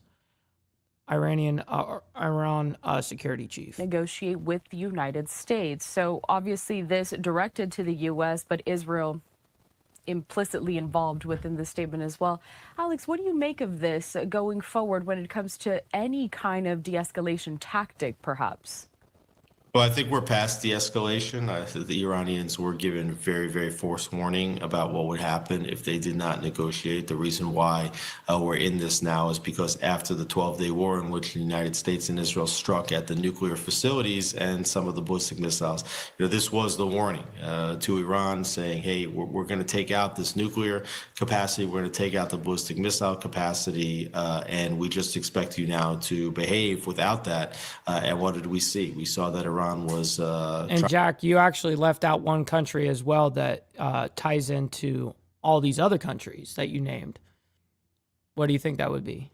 Iran security chief. Negotiate with the United States. So obviously this directed to the U.S., but Israel implicitly involved within the statement as well. Alex, what do you make of this going forward when it comes to any kind of de-escalation tactic, perhaps? Well, I think we're past the escalation. I think the Iranians were given very, very forced warning about what would happen if they did not negotiate. The reason why we're in this now is because after the 12-day war in which the United States and Israel struck at the nuclear facilities and some of the ballistic missiles, this was the warning to Iran saying, hey, we're going to take out this nuclear capacity. We're going to take out the ballistic missile capacity. And we just expect you now to behave without that. And what did we see? We saw that Iran was and Jack, you actually left out one country as well that ties into all these other countries that you named. What do you think that would be?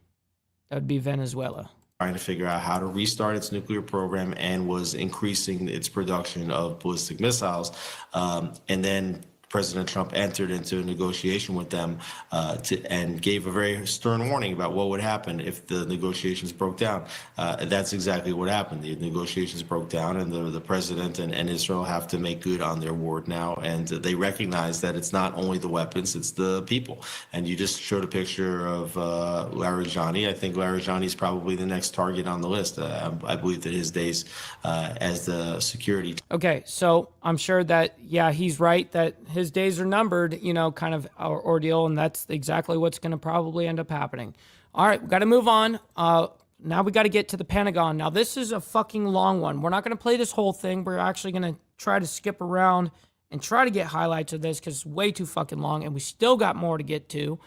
That would be Venezuela. Trying to figure out how to restart its nuclear program and was increasing its production of ballistic missiles. And then President Trump entered into a negotiation with them and gave a very stern warning about what would happen if the negotiations broke down. That's exactly what happened. The negotiations broke down, and the president and Israel have to make good on their word now. And they recognize that it's not only the weapons, it's the people. And you just showed a picture of Larijani. I think Larijani is probably the next target on the list. I believe that his days as the security. Okay, so I'm sure that, yeah, he's right that his days are numbered, kind of our ordeal, and that's exactly what's going to probably end up happening. All right, we got to move on. Now we got to get to the Pentagon. Now, this is a fucking long one. We're not going to play this whole thing. We're actually going to try to skip around and try to get highlights of this because it's way too fucking long, and we still got more to get to.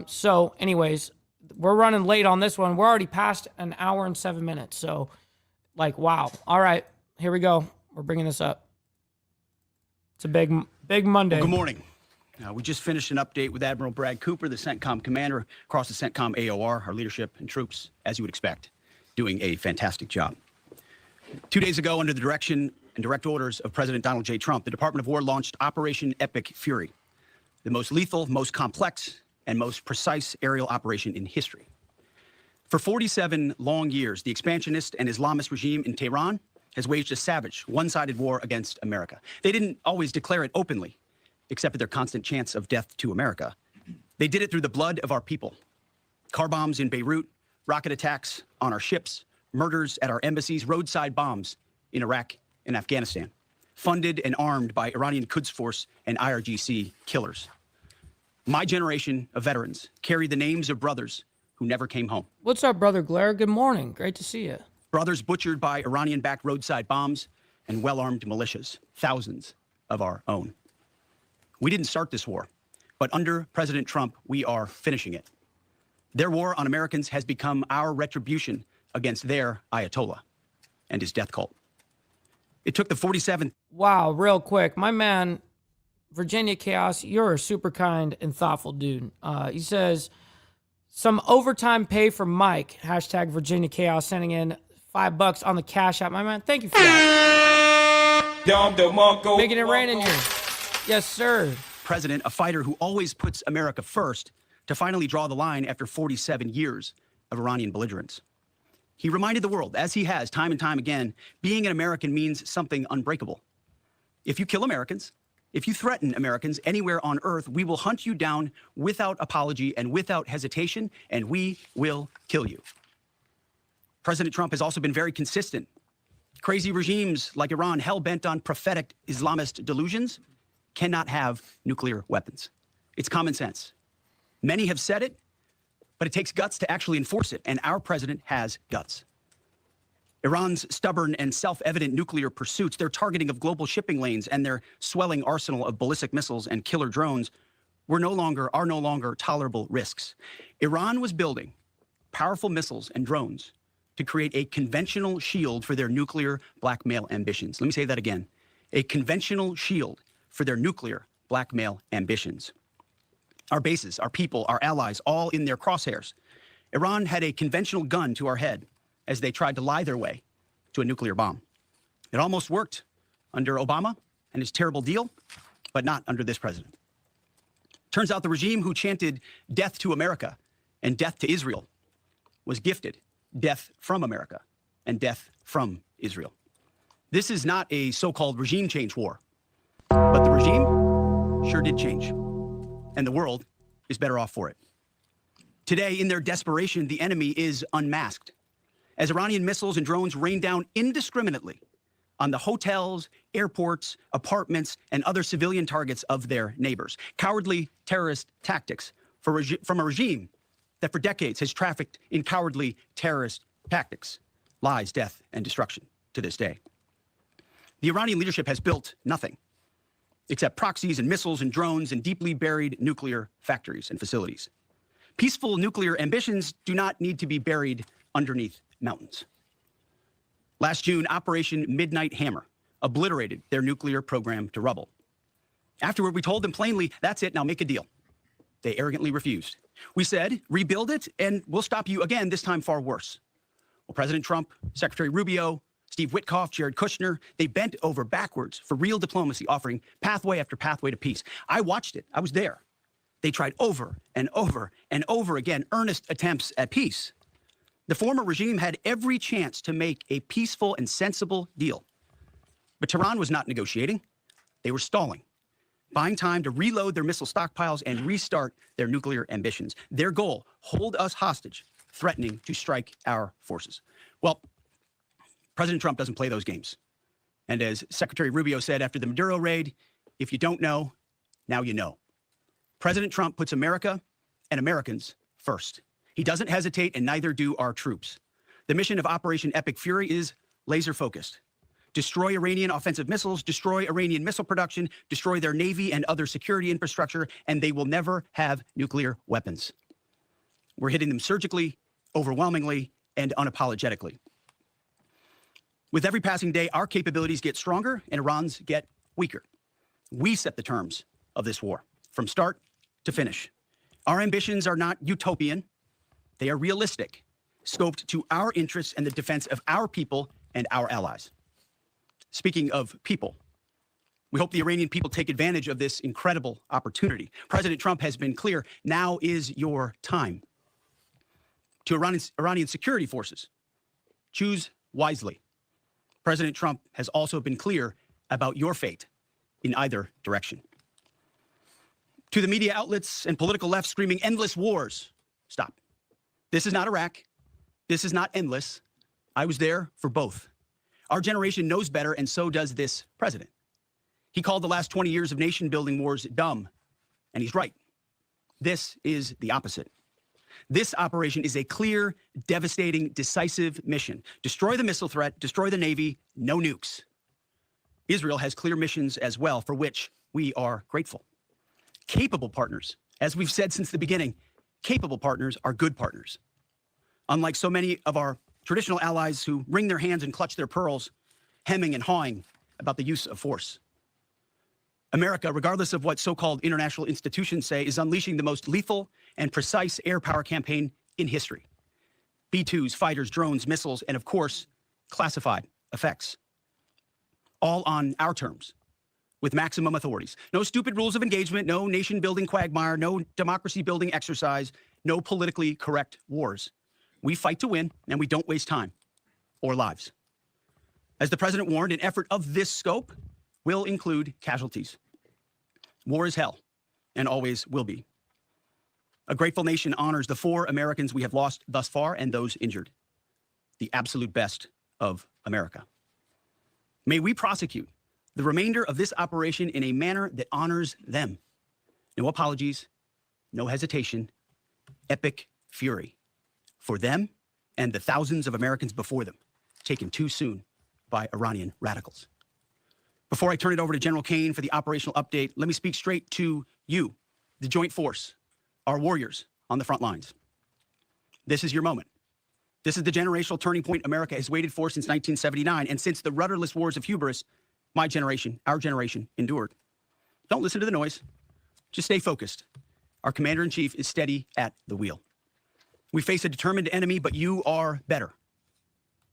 So, anyways, we're running late on this one. We're already past an hour and 7 minutes, so, wow. All right, here we go. We're bringing this up. It's a big Monday. Well, good morning. We just finished an update with Admiral Brad Cooper, the Sentcom commander, across the Sentcom AOR, our leadership and troops, as you would expect, doing a fantastic job. 2 days ago, under the direction and direct orders of President Donald J. Trump, the Department of War launched Operation Epic Fury, the most lethal, most complex, and most precise aerial operation in history. For 47 long years, the expansionist and Islamist regime in Tehran has waged a savage, one-sided war against America. They didn't always declare it openly, except for their constant chants of death to America. They did it through the blood of our people. Car bombs in Beirut, rocket attacks on our ships, murders at our embassies, roadside bombs in Iraq and Afghanistan, funded and armed by Iranian Quds Force and IRGC killers. My generation of veterans carry the names of brothers who never came home. What's up, Brother Blair? Good morning. Great to see you. Brothers butchered by Iranian-backed roadside bombs and well-armed militias, thousands of our own. We didn't start this war, but under President Trump, we are finishing it. Their war on Americans has become our retribution against their Ayatollah and his death cult. It took the 47th. Wow, real quick. My man, Virginia Chaos, you're a super kind and thoughtful dude. He says, some overtime pay for Mike, hashtag Virginia Chaos, sending in $5 on the Cash App. My man, thank you for that. Making it rain in here. Yes, sir. President, a fighter who always puts America first, to finally draw the line after 47 years of Iranian belligerence. He reminded the world, as he has time and time again, being an American means something unbreakable. If you kill Americans, if you threaten Americans anywhere on earth, we will hunt you down without apology and without hesitation, and we will kill you. President Trump has also been very consistent. Crazy regimes like Iran, hell-bent on prophetic Islamist delusions, cannot have nuclear weapons. It's common sense. Many have said it, but it takes guts to actually enforce it, and our president has guts. Iran's stubborn and self-evident nuclear pursuits, their targeting of global shipping lanes, and their swelling arsenal of ballistic missiles and killer drones are no longer tolerable risks. Iran was building powerful missiles and drones to create a conventional shield for their nuclear blackmail ambitions. Let me say that again. A conventional shield for their nuclear blackmail ambitions. Our bases, our people, our allies, all in their crosshairs. Iran had a conventional gun to our head as they tried to lie their way to a nuclear bomb. It almost worked under Obama and his terrible deal, but not under this president. Turns out the regime who chanted death to America and death to Israel was gifted death from America and death from Israel. This is not a so-called regime change war, but the regime sure did change, and the world is better off for it. Today, in their desperation, the enemy is unmasked as Iranian missiles and drones rain down indiscriminately on the hotels, airports, apartments, and other civilian targets of their neighbors. Cowardly terrorist tactics from a regime that for decades has trafficked in cowardly terrorist tactics, lies, death, and destruction to this day. The Iranian leadership has built nothing except proxies and missiles and drones and deeply buried nuclear factories and facilities. Peaceful nuclear ambitions do not need to be buried underneath mountains. Last June, Operation Midnight Hammer obliterated their nuclear program to rubble. Afterward, we told them plainly, that's it, now make a deal. They arrogantly refused. We said, rebuild it, and we'll stop you again, this time far worse. Well, President Trump, Secretary Rubio, Steve Witkoff, Jared Kushner, they bent over backwards for real diplomacy, offering pathway after pathway to peace. I watched it. I was there. They tried over and over and over again, earnest attempts at peace. The former regime had every chance to make a peaceful and sensible deal. But Tehran was not negotiating. They were stalling, buying time to reload their missile stockpiles and restart their nuclear ambitions. Their goal, hold us hostage, threatening to strike our forces. Well, President Trump doesn't play those games. And as Secretary Rubio said after the Maduro raid, if you don't know, now you know. President Trump puts America and Americans first. He doesn't hesitate, and neither do our troops. The mission of Operation Epic Fury is laser-focused. Destroy Iranian offensive missiles, destroy Iranian missile production, destroy their navy and other security infrastructure, and they will never have nuclear weapons. We're hitting them surgically, overwhelmingly, and unapologetically. With every passing day, our capabilities get stronger and Iran's get weaker. We set the terms of this war, from start to finish. Our ambitions are not utopian. They are realistic, scoped to our interests and the defense of our people and our allies. Speaking of people, we hope the Iranian people take advantage of this incredible opportunity. President Trump has been clear, now is your time. To Iranian security forces, choose wisely. President Trump has also been clear about your fate in either direction. To the media outlets and political left screaming endless wars, stop. This is not Iraq. This is not endless. I was there for both. Our generation knows better, and so does this president. He called the last 20 years of nation-building wars dumb, and he's right. This is the opposite. This operation is a clear, devastating, decisive mission. Destroy the missile threat, destroy the Navy, no nukes. Israel has clear missions as well, for which we are grateful. Capable partners, as we've said since the beginning, capable partners are good partners. Unlike so many of our traditional allies who wring their hands and clutch their pearls, hemming and hawing about the use of force. America, regardless of what so-called international institutions say, is unleashing the most lethal and precise air power campaign in history. B-2s, fighters, drones, missiles, and of course, classified effects. All on our terms, with maximum authorities. No stupid rules of engagement, no nation-building quagmire, no democracy-building exercise, no politically correct wars. We fight to win, and we don't waste time or lives. As the president warned, an effort of this scope will include casualties. War is hell, and always will be. A grateful nation honors the 4 Americans we have lost thus far and those injured. The absolute best of America. May we prosecute the remainder of this operation in a manner that honors them. No apologies, no hesitation, epic fury for them and the thousands of Americans before them, taken too soon by Iranian radicals. Before I turn it over to General Kane for the operational update, let me speak straight to you, the joint force, our warriors on the front lines. This is your moment. This is the generational turning point America has waited for since 1979, and since the rudderless wars of hubris my generation, our generation, endured. Don't listen to the noise. Just stay focused. Our commander-in-chief is steady at the wheel. We face a determined enemy, but you are better.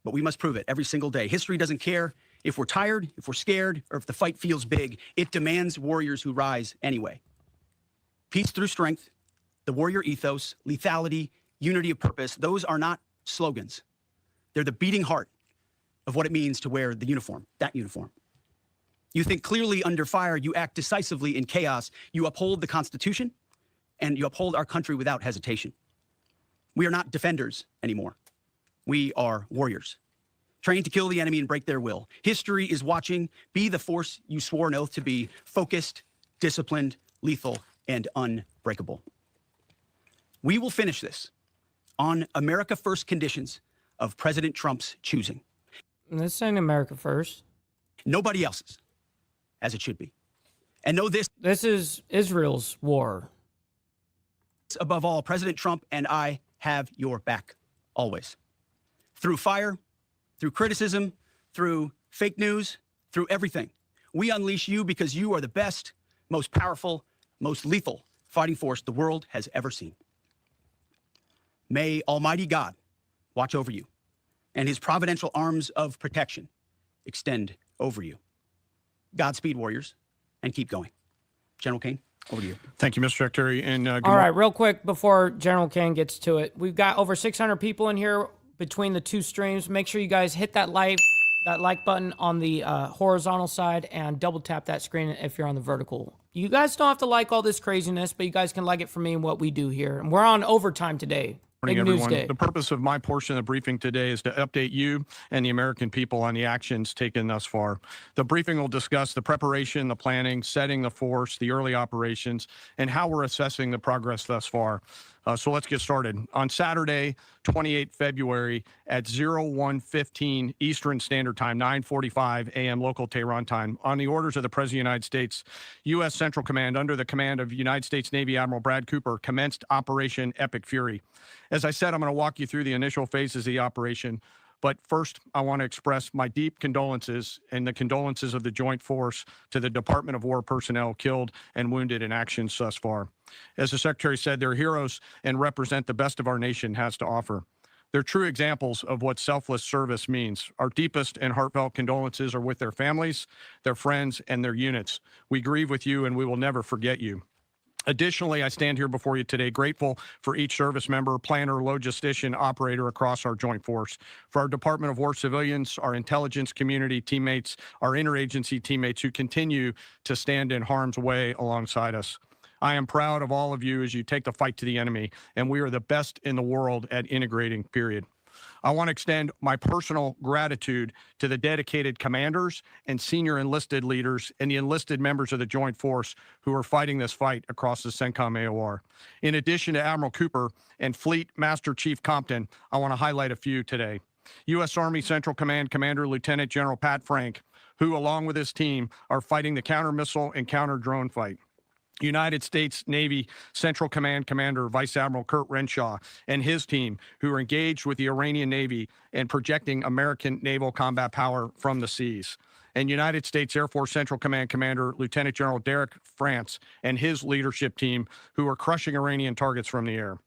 But we must prove it every single day. History doesn't care if we're tired, if we're scared, or if the fight feels big. It demands warriors who rise anyway. Peace through strength, the warrior ethos, lethality, unity of purpose, those are not slogans. They're the beating heart of what it means to wear the uniform, that uniform. You think clearly under fire, you act decisively in chaos, you uphold the Constitution, and you uphold our country without hesitation. We are not defenders anymore. We are warriors, trained to kill the enemy and break their will. History is watching. Be the force you swore an oath to be: focused, disciplined, lethal, and unbreakable. We will finish this on America First conditions of President Trump's choosing. This ain't America First. Nobody else's, as it should be. And know this. This is Israel's war. Above all, President Trump and I have your back, always. Through fire, through criticism, through fake news, through everything. We unleash you because you are the best, most powerful, most lethal fighting force the world has ever seen. May Almighty God watch over you, and his providential arms of protection extend over you. Godspeed, warriors, and keep going. General Kane, over to you. Thank you, Mr. Secretary. And all right, real quick before General Kane gets to it, we've got over 600 people in here between the two streams. Make sure you guys hit that like button on the horizontal side and double tap that screen if you're on the vertical. You guys don't have to like all this craziness, but you guys can like it for me and what we do here. And we're on overtime today. Morning, Big news everyone. day. The purpose of my portion of the briefing today is to update you and the American people on the actions taken thus far. The briefing will discuss the preparation, the planning, setting the force, the early operations, and how we're assessing the progress thus far. So let's get started. On Saturday, 28 February at 01:15 Eastern Standard Time, 9:45 a.m. local Tehran time, on the orders of the President of the United States, U.S. Central Command, under the command of United States Navy Admiral Brad Cooper, commenced Operation Epic Fury. As I said, I'm going to walk you through the initial phases of the operation. But first, I want to express my deep condolences and the condolences of the Joint Force to the Department of War personnel killed and wounded in actions thus far. As the Secretary said, they're heroes and represent the best of our nation has to offer. They're true examples of what selfless service means. Our deepest and heartfelt condolences are with their families, their friends, and their units. We grieve with you, and we will never forget you. Additionally, I stand here before you today grateful for each service member, planner, logistician, operator across our joint force, for our Department of War civilians, our intelligence community teammates, our interagency teammates who continue to stand in harm's way alongside us. I am proud of all of you as you take the fight to the enemy, and we are the best in the world at integrating, period. I want to extend my personal gratitude to the dedicated commanders and senior enlisted leaders and the enlisted members of the Joint Force who are fighting this fight across the Sentcom AOR. In addition to Admiral Cooper and Fleet Master Chief Compton, I want to highlight a few today. U.S. Army Central Command Commander Lieutenant General Pat Frank, who along with his team are fighting the counter-missile and counter-drone fight. United States Navy Central Command Commander Vice Admiral Kurt Renshaw and his team, who are engaged with the Iranian Navy and projecting American naval combat power from the seas. And United States Air Force Central Command Commander Lieutenant General Derek France and his leadership team, who are crushing Iranian targets from the air.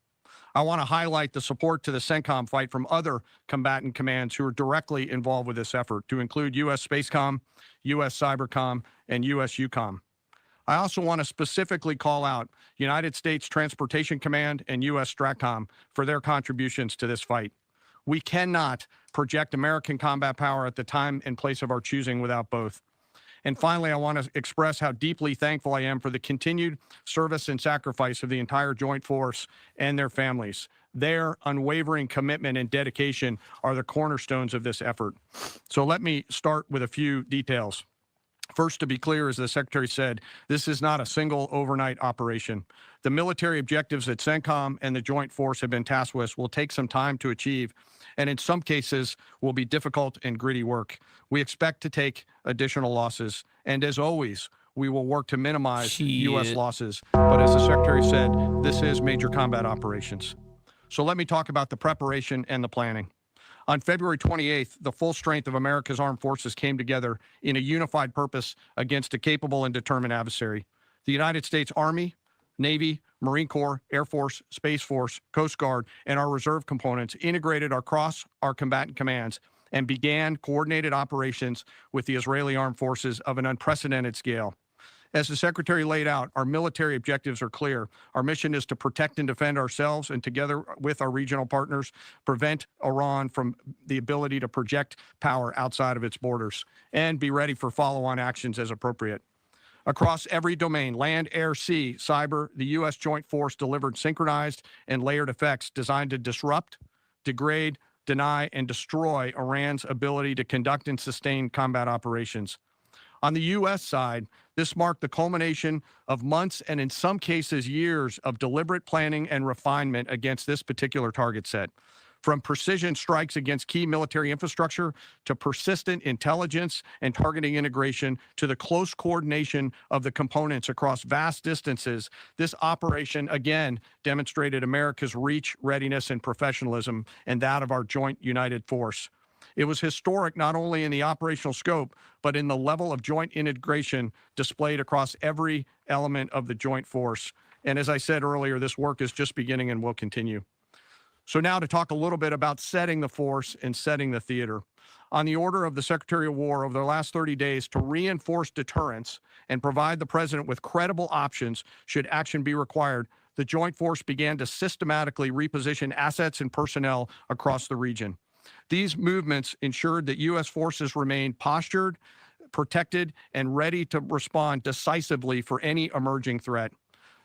I want to highlight the support to the Sentcom fight from other combatant commands who are directly involved with this effort, to include U.S. Spacecom, U.S. Cybercom, and U.S. UCOM. I also want to specifically call out United States Transportation Command and U.S. STRATCOM for their contributions to this fight. We cannot project American combat power at the time and place of our choosing without both. And finally, I want to express how deeply thankful I am for the continued service and sacrifice of the entire Joint Force and their families. Their unwavering commitment and dedication are the cornerstones of this effort. So let me start with a few details. First, to be clear, as the Secretary said, this is not a single overnight operation. The military objectives that Sentcom and the Joint Force have been tasked with will take some time to achieve, and in some cases will be difficult and gritty work. We expect to take additional losses, and as always, we will work to minimize U.S. losses. But as the Secretary said, this is major combat operations. So let me talk about the preparation and the planning. On February 28th, the full strength of America's armed forces came together in a unified purpose against a capable and determined adversary. The United States Army, Navy, Marine Corps, Air Force, Space Force, Coast Guard, and our reserve components integrated across our combatant commands and began coordinated operations with the Israeli armed forces of an unprecedented scale. As the Secretary laid out, our military objectives are clear. Our mission is to protect and defend ourselves and, together with our regional partners, prevent Iran from the ability to project power outside of its borders and be ready for follow-on actions as appropriate. Across every domain, land, air, sea, cyber, the U.S. Joint Force delivered synchronized and layered effects designed to disrupt, degrade, deny, and destroy Iran's ability to conduct and sustain combat operations. On the U.S. side, this marked the culmination of months and in some cases years of deliberate planning and refinement against this particular target set. From precision strikes against key military infrastructure to persistent intelligence and targeting integration to the close coordination of the components across vast distances, this operation again demonstrated America's reach, readiness, and professionalism, and that of our joint united force. It was historic not only in the operational scope, but in the level of joint integration displayed across every element of the joint force. And as I said earlier, this work is just beginning and will continue. So now to talk a little bit about setting the force and setting the theater. On the order of the Secretary of War over the last 30 days to reinforce deterrence and provide the President with credible options should action be required, the Joint Force began to systematically reposition assets and personnel across the region. These movements ensured that U.S. forces remained postured, protected, and ready to respond decisively for any emerging threat.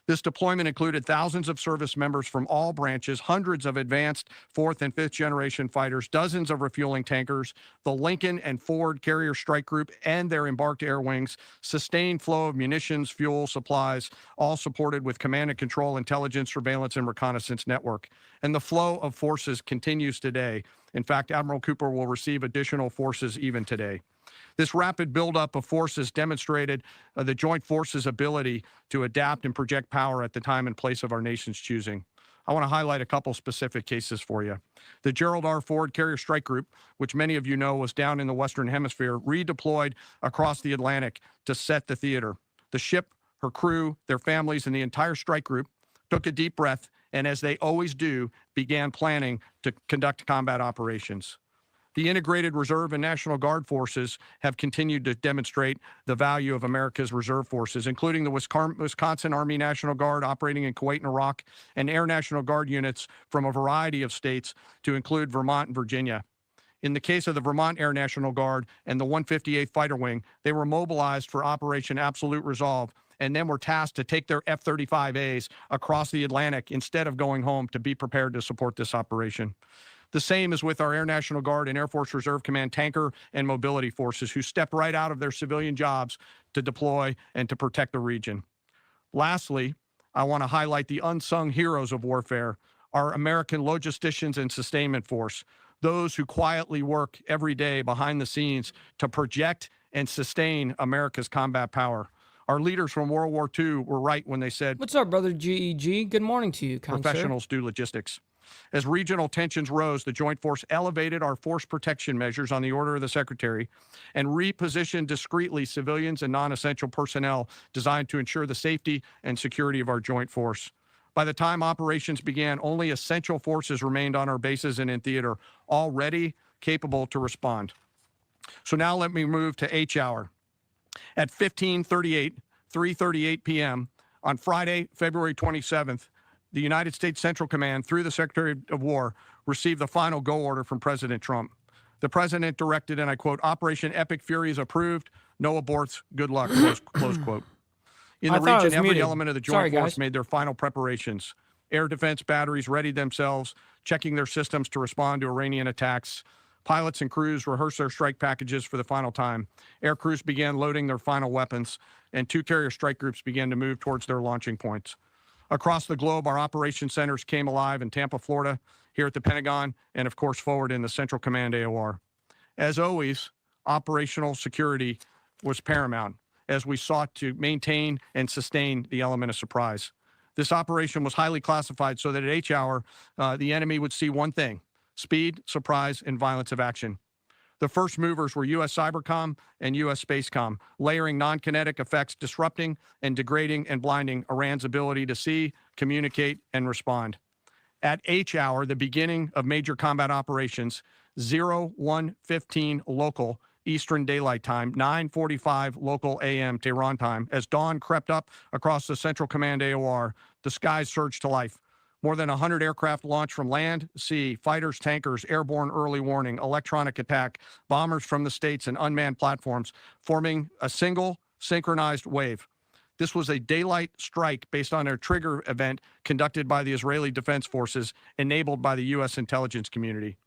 This deployment included thousands of service members from all branches, hundreds of advanced fourth and fifth generation fighters, dozens of refueling tankers, the Lincoln and Ford Carrier Strike Group and their embarked air wings, sustained flow of munitions, fuel, supplies, all supported with command and control, intelligence, surveillance, and reconnaissance network. And the flow of forces continues today. In fact, Admiral Cooper will receive additional forces even today. This rapid buildup of forces demonstrated the Joint Forces' ability to adapt and project power at the time and place of our nation's choosing. I want to highlight a couple specific cases for you. The Gerald R. Ford Carrier Strike Group, which many of you know was down in the Western Hemisphere, redeployed across the Atlantic to set the theater. The ship, her crew, their families, and the entire strike group took a deep breath and, as they always do, began planning to conduct combat operations. The integrated reserve and National Guard forces have continued to demonstrate the value of America's reserve forces, including the Wisconsin Army National Guard operating in Kuwait and Iraq, and Air National Guard units from a variety of states to include Vermont and Virginia. In the case of the Vermont Air National Guard and the 158th Fighter Wing, they were mobilized for Operation Absolute Resolve and then were tasked to take their F-35As across the Atlantic instead of going home to be prepared to support this operation. The same is with our Air National Guard and Air Force Reserve Command tanker and mobility forces who step right out of their civilian jobs to deploy and to protect the region. Lastly, I want to highlight the unsung heroes of warfare, our American logisticians and sustainment force, those who quietly work every day behind the scenes to project and sustain America's combat power. Our leaders from World War II were right when they said, "What's up, brother GEG? Good morning to you, kind sir." Professionals do logistics. As regional tensions rose, the Joint Force elevated our force protection measures on the order of the Secretary and repositioned discreetly civilians and non-essential personnel designed to ensure the safety and security of our Joint Force. By the time operations began, only essential forces remained on our bases and in theater, all ready, capable to respond. So now let me move to H hour. At 3:38 p.m. on Friday, February 27th, the United States Central Command, through the Secretary of War, received the final go order from President Trump. The President directed, and I quote, "Operation Epic Fury is approved. No aborts. Good luck," close quote. In the region, every element of the Joint Force made their final preparations. Air defense batteries readied themselves, checking their systems to respond to Iranian attacks. Pilots and crews rehearsed their strike packages for the final time. Air crews began loading their final weapons, and 2 carrier strike groups began to move towards their launching points. Across the globe, our operation centers came alive in Tampa, Florida, here at the Pentagon, and of course forward in the Central Command AOR. As always, operational security was paramount. as we sought to maintain and sustain the element of surprise. This operation was highly classified so that at H hour, the enemy would see one thing: speed, surprise, and violence of action. The first movers were U.S. Cybercom and U.S. Spacecom, layering non-kinetic effects, disrupting and degrading and blinding Iran's ability to see, communicate, and respond. At H hour, the beginning of major combat operations, 01:15 local Eastern Daylight Time, 9:45 local AM Tehran time, as dawn crept up across the Central Command AOR, the skies surged to life. More than 100 aircraft launched from land, sea, fighters, tankers, airborne early warning, electronic attack, bombers from the States, and unmanned platforms, forming a single synchronized wave. This was a daylight strike based on a trigger event conducted by the Israeli Defense Forces, enabled by the U.S. intelligence community.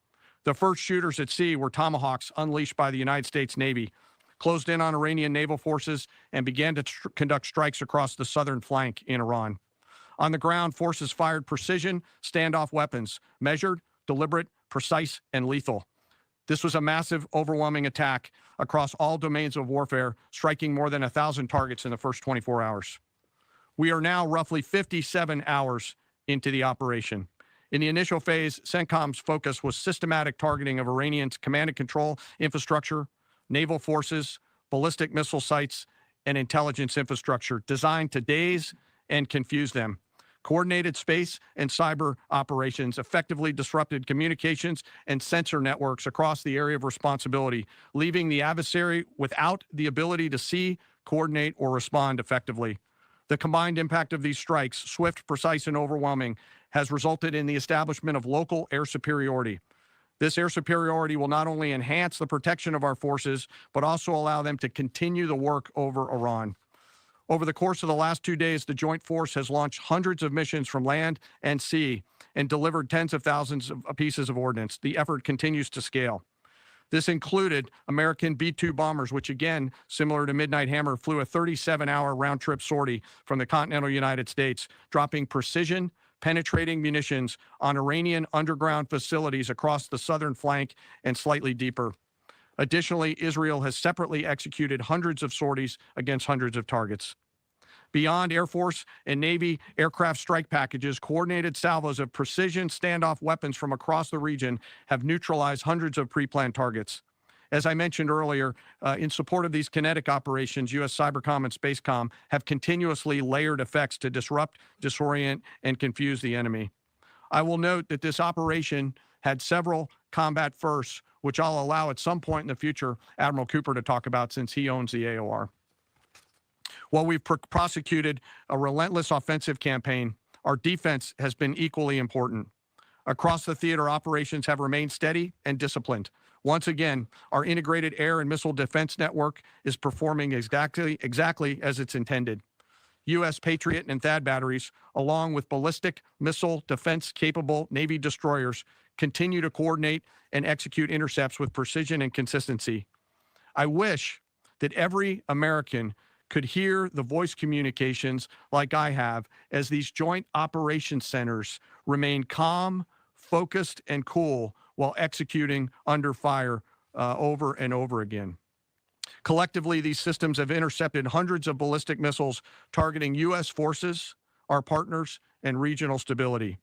The first shooters at sea were Tomahawks unleashed by the United States Navy, closed in on Iranian naval forces, and began to conduct strikes across the southern flank in Iran. On the ground, forces fired precision standoff weapons, measured, deliberate, precise, and lethal. This was a massive, overwhelming attack across all domains of warfare, striking more than 1,000 targets in the first 24 hours. We are now roughly 57 hours into the operation. In the initial phase, Sentcom's focus was systematic targeting of Iranian's command and control infrastructure, naval forces, ballistic missile sites, and intelligence infrastructure designed to daze and confuse them. Coordinated space and cyber operations effectively disrupted communications and sensor networks across the area of responsibility, leaving the adversary without the ability to see, coordinate, or respond effectively. The combined impact of these strikes, swift, precise, and overwhelming, has resulted in the establishment of local air superiority. This air superiority will not only enhance the protection of our forces, but also allow them to continue the work over Iran. Over the course of the last 2 days, the Joint Force has launched hundreds of missions from land and sea and delivered tens of thousands of pieces of ordnance. The effort continues to scale. This included American B-2 bombers, which again, similar to Midnight Hammer, flew a 37-hour round-trip sortie from the continental United States, dropping precision, penetrating munitions on Iranian underground facilities across the southern flank and slightly deeper. Additionally, Israel has separately executed hundreds of sorties against hundreds of targets. Beyond Air Force and Navy aircraft strike packages, coordinated salvos of precision standoff weapons from across the region have neutralized hundreds of pre-planned targets. As I mentioned earlier, in support of these kinetic operations, U.S. Cybercom and Spacecom have continuously layered effects to disrupt, disorient, and confuse the enemy. I will note that this operation had several combat firsts, which I'll allow at some point in the future Admiral Cooper to talk about since he owns the AOR. While we've prosecuted a relentless offensive campaign, our defense has been equally important. Across the theater, operations have remained steady and disciplined. Once again, our integrated air and missile defense network is performing exactly as it's intended. U.S. Patriot and THAAD batteries, along with ballistic missile defense-capable Navy destroyers, continue to coordinate and execute intercepts with precision and consistency. I wish that every American could hear the voice communications like I have as these joint operations centers remain calm, focused, and cool while executing under fire over and over again. Collectively, these systems have intercepted hundreds of ballistic missiles targeting U.S. forces, our partners, and regional stability.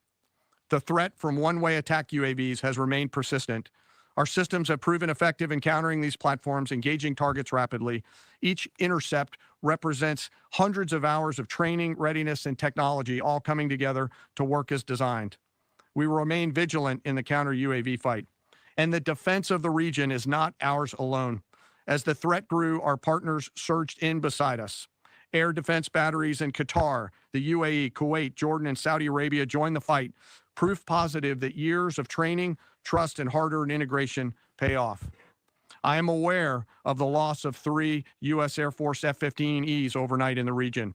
The threat from one-way attack UAVs has remained persistent. Our systems have proven effective in countering these platforms, engaging targets rapidly. Each intercept represents hundreds of hours of training, readiness, and technology all coming together to work as designed. We will remain vigilant in the counter-UAV fight. And the defense of the region is not ours alone. As the threat grew, our partners surged in beside us. Air defense batteries in Qatar, the UAE, Kuwait, Jordan, and Saudi Arabia joined the fight, proof positive that years of training, trust, and hard-earned integration pay off. I am aware of the loss of 3 U.S. Air Force F-15Es overnight in the region.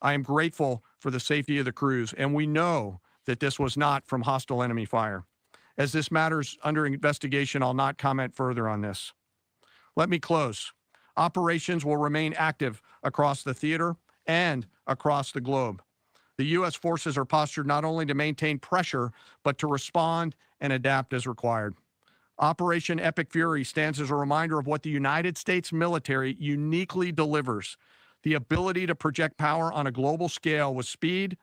I am grateful for the safety of the crews, and we know that this was not from hostile enemy fire. As this matter's under investigation, I'll not comment further on this. Let me close. Operations will remain active across the theater and across the globe. The U.S. forces are postured not only to maintain pressure, but to respond and adapt as required. Operation Epic Fury stands as a reminder of what the United States military uniquely delivers: the ability to project power on a global scale with speed,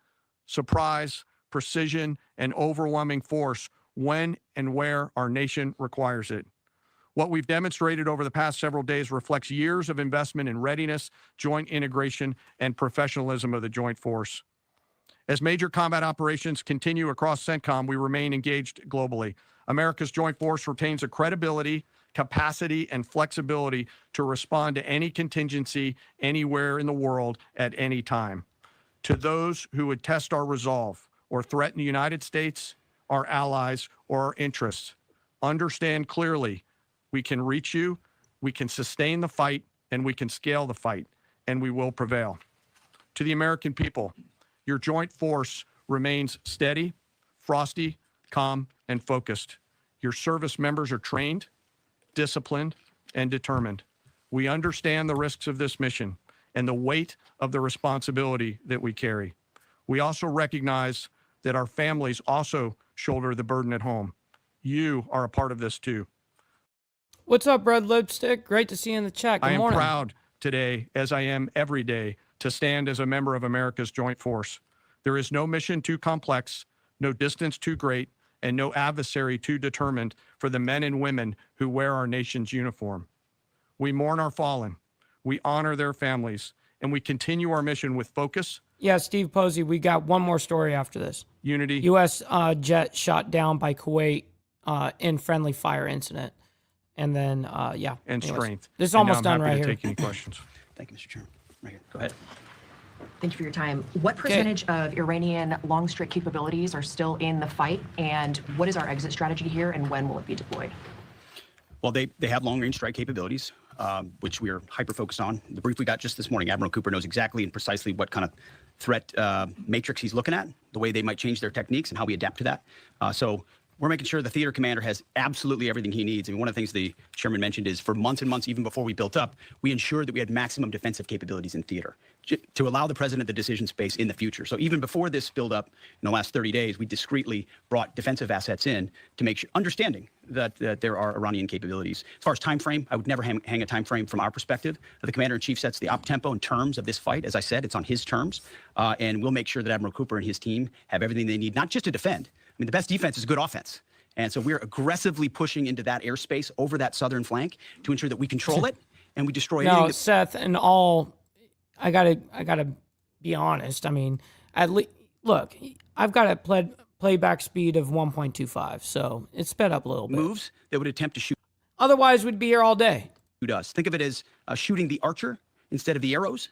surprise, precision, and overwhelming force when and where our nation requires it. What we've demonstrated over the past several days reflects years of investment in readiness, joint integration, and professionalism of the joint force. As major combat operations continue across Sentcom, we remain engaged globally. America's joint force retains the credibility, capacity, and flexibility to respond to any contingency anywhere in the world at any time. To those who would test our resolve or threaten the United States, our allies, or our interests, understand clearly we can reach you, we can sustain the fight, and we can scale the fight, and we will prevail. To the American people, your joint force remains steady, frosty, calm, and focused. Your service members are trained, disciplined, and determined. We understand the risks of this mission and the weight of the responsibility that we carry. We also recognize that our families also shoulder the burden at home. You are a part of this too. What's up, Red Lipstick? Great to see you in the chat. Good morning. I am proud today, as I am every day, to stand as a member of America's joint force. There is no mission too complex, no distance too great, and no adversary too determined for the men and women who wear our nation's uniform. We mourn our fallen, we honor their families, and we continue our mission with focus. Yeah, Steve Posey, we got one more story after this. Unity. U.S. jet shot down by Kuwait in friendly fire incident. And then, yeah. And anyways, strength. This is almost done right I'm here. happy to take any questions. Thank you, Mr. Chairman. Right here. Go ahead. Thank you for your time. What percentage of Iranian long-strike capabilities are still in the fight, and what is our exit strategy here, and when will it be deployed? Well, they have long-range strike capabilities, which we are hyper-focused on. The brief we got just this morning, Admiral Cooper knows exactly and precisely what kind of threat matrix he's looking at, the way they might change their techniques, and how we adapt to that. So we're making sure the theater commander has absolutely everything he needs. I mean, one of the things the chairman mentioned is for months and months, even before we built up, we ensured that we had maximum defensive capabilities in theater to allow the president the decision space in the future. So even before this build up in the last 30 days, we discreetly brought defensive assets in to make sure, understanding that there are Iranian capabilities. As far as time frame, I would never hang a time frame from our perspective. The commander-in-chief sets the op tempo and terms of this fight. As I said, it's on his terms, and we'll make sure that Admiral Cooper and his team have everything they need, not just to defend. I mean, the best defense is good offense. And so we're aggressively pushing into that airspace over that southern flank to ensure that we control it and we destroy anything. No, Seth, and all, I gotta be honest. I mean, at least look, I've got a playback speed of 1.25, so it's sped up a little bit. Moves that would attempt to shoot. Otherwise, we'd be here all day. Shoot us. Think of it as shooting the archer instead of the arrows.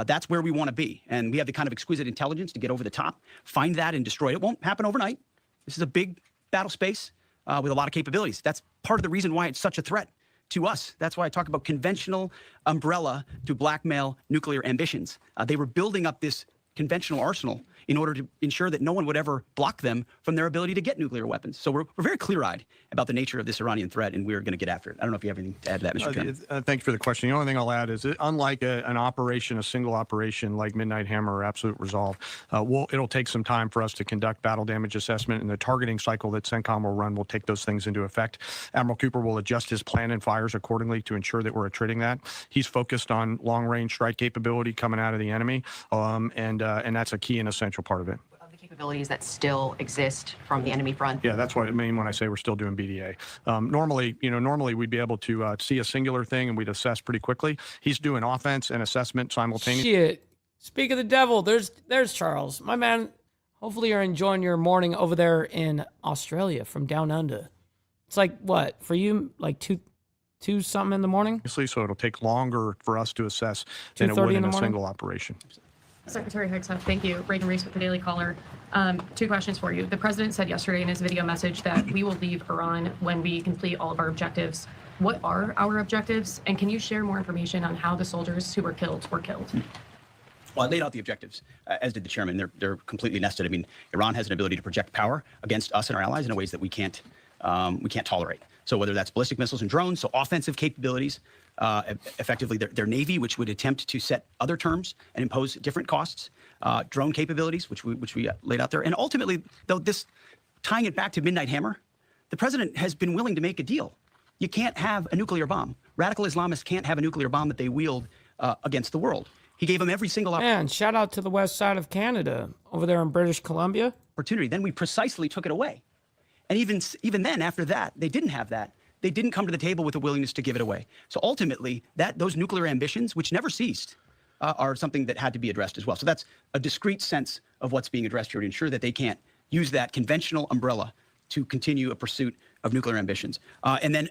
That's where we want to be, and we have the kind of exquisite intelligence to get over the top, find that, and destroy it. It won't happen overnight. This is a big battle space with a lot of capabilities. That's part of the reason why it's such a threat to us. That's why I talk about conventional umbrella to blackmail nuclear ambitions. They were building up this conventional arsenal in order to ensure that no one would ever block them from their ability to get nuclear weapons. So we're very clear-eyed about the nature of this Iranian threat, and we're going to get after it. I don't know if you have anything to add to that, Mr. Chairman. Thank you for the question. The only thing I'll add is, unlike an operation, a single operation like Midnight Hammer or Absolute Resolve, it'll take some time for us to conduct battle damage assessment, and the targeting cycle that Sentcom will run will take those things into effect. Admiral Cooper will adjust his plan and fires accordingly to ensure that we're attriting that. He's focused on long-range strike capability coming out of the enemy, and that's a key and essential part of it. Of the capabilities that still exist from the enemy front? Yeah, that's what I mean when I say we're still doing BDA. Normally we'd be able to see a singular thing and we'd assess pretty quickly. He's doing offense and assessment simultaneously. Shit. Speak of the devil, there's Charles. My man, hopefully you're enjoying your morning over there in Australia from down under. It's like, what, for you, like 2 something in the morning? So it'll take longer for us to assess than it would in a single operation. Secretary Hicks, thank you. Reagan Reese with the Daily Caller. 2 questions for you. The president said yesterday in his video message that we will leave Iran when we complete all of our objectives. What are our objectives? And can you share more information on how the soldiers who were killed were killed? Well, I laid out the objectives, as did the chairman. They're completely nested. I mean, Iran has an ability to project power against us and our allies in ways that we can't tolerate. So whether that's ballistic missiles and drones, so offensive capabilities, effectively their Navy, which would attempt to set other terms and impose different costs, drone capabilities, which we laid out there. And ultimately, though, tying it back to Midnight Hammer, the president has been willing to make a deal. You can't have a nuclear bomb. Radical Islamists can't have a nuclear bomb that they wield against the world. He gave them every single Man, shout out to the west side of Canada, over there in British Columbia. Opportunity. Then we precisely took it away. And even then, after that, they didn't have that. They didn't come to the table with a willingness to give it away. So ultimately, those nuclear ambitions, which never ceased, are something that had to be addressed as well. So that's a discrete sense of what's being addressed here to ensure that they can't use that conventional umbrella to continue a pursuit of nuclear ambitions. And then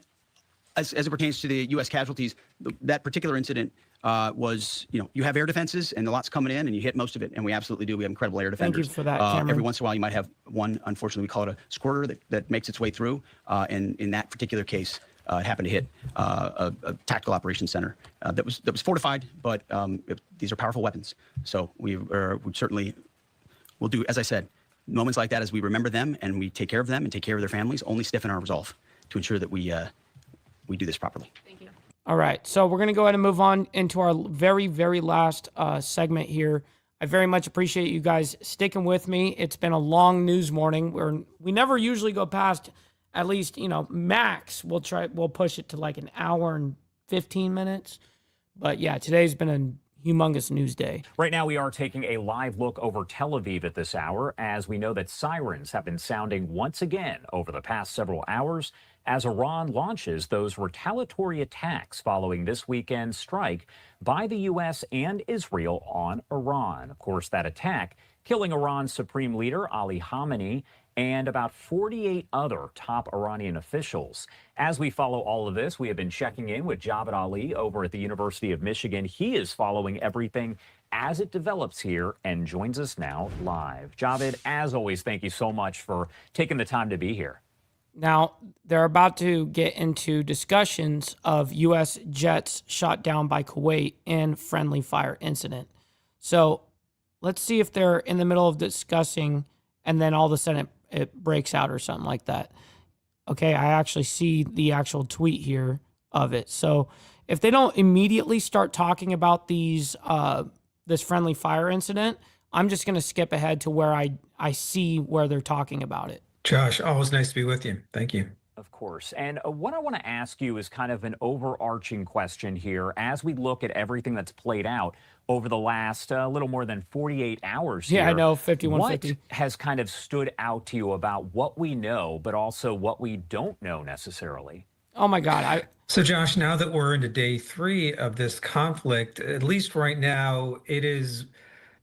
as it pertains to the U.S. casualties, that particular incident was, you have air defenses and the lot's coming in and you hit most of it. And we absolutely do. We have incredible air defenders. Thank you for that, Cameron. Every once in a while, you might have one, unfortunately, we call it a squirter that makes its way through. And in that particular case, it happened to hit a tactical operations center that was fortified, but these are powerful weapons. So we certainly will do, as I said, moments like that as we remember them and we take care of them and take care of their families, only stiffen our resolve to ensure that we do this properly. Thank you. All right, so we're going to go ahead and move on into our very, very last segment here. I very much appreciate you guys sticking with me. It's been a long news morning where we never usually go past at least, max. We'll push it to like an hour and 15 minutes. But yeah, today's been a humongous news day. Right now, we are taking a live look over Tel Aviv at this hour, as we know that sirens have been sounding once again over the past several hours as Iran launches those retaliatory attacks following this weekend's strike by the U.S. and Israel on Iran. Of course, that attack killing Iran's supreme leader, Ali Khamenei, and about 48 other top Iranian officials. As we follow all of this, we have been checking in with Javed Ali over at the University of Michigan. He is following everything as it develops here and joins us now live. Javed, as always, thank you so much for taking the time to be here. Now, they're about to get into discussions of U.S. jets shot down by Kuwait in friendly fire incident. So let's see if they're in the middle of discussing and then all of a sudden it breaks out or something like that. Okay, I actually see the actual tweet here of it. So if they don't immediately start talking about these this friendly fire incident, I'm just going to skip ahead to where I see where they're talking about it. Josh, always nice to be with you. Thank you. Of course. And what I want to ask you is kind of an overarching question here as we look at everything that's played out over the last little more than 48 hours Yeah, here. I know, 5150. What has kind of stood out to you about what we know, but also what we don't know necessarily? Oh, my God. So, Josh, now that we're into day 3 of this conflict, at least right now, it is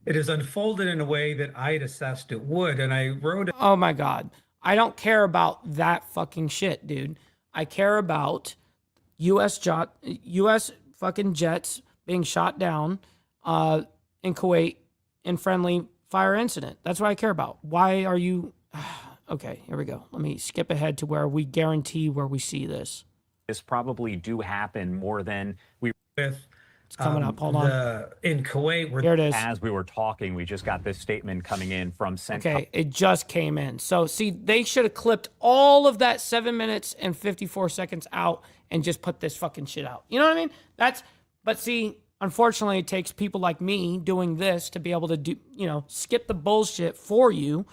unfolded in a way that I had assessed it would. And I wrote it. Oh, my God. I don't care about that fucking shit, dude. I care about U.S. fucking jets being shot down in Kuwait in friendly fire incident. That's what I care about. Why are you... Okay, here we go. Let me skip ahead to where we guarantee where we see this. This probably do happen more than we... It's coming up. Hold on. In Kuwait, here it is. As we were talking, we just got this statement coming in from Sentcom. Okay, it just came in. So, see, they should have clipped all of that 7 minutes and 54 seconds out and just put this fucking shit out. You know what I mean? But see, unfortunately, it takes people like me doing this to be able to do, skip the bullshit for you.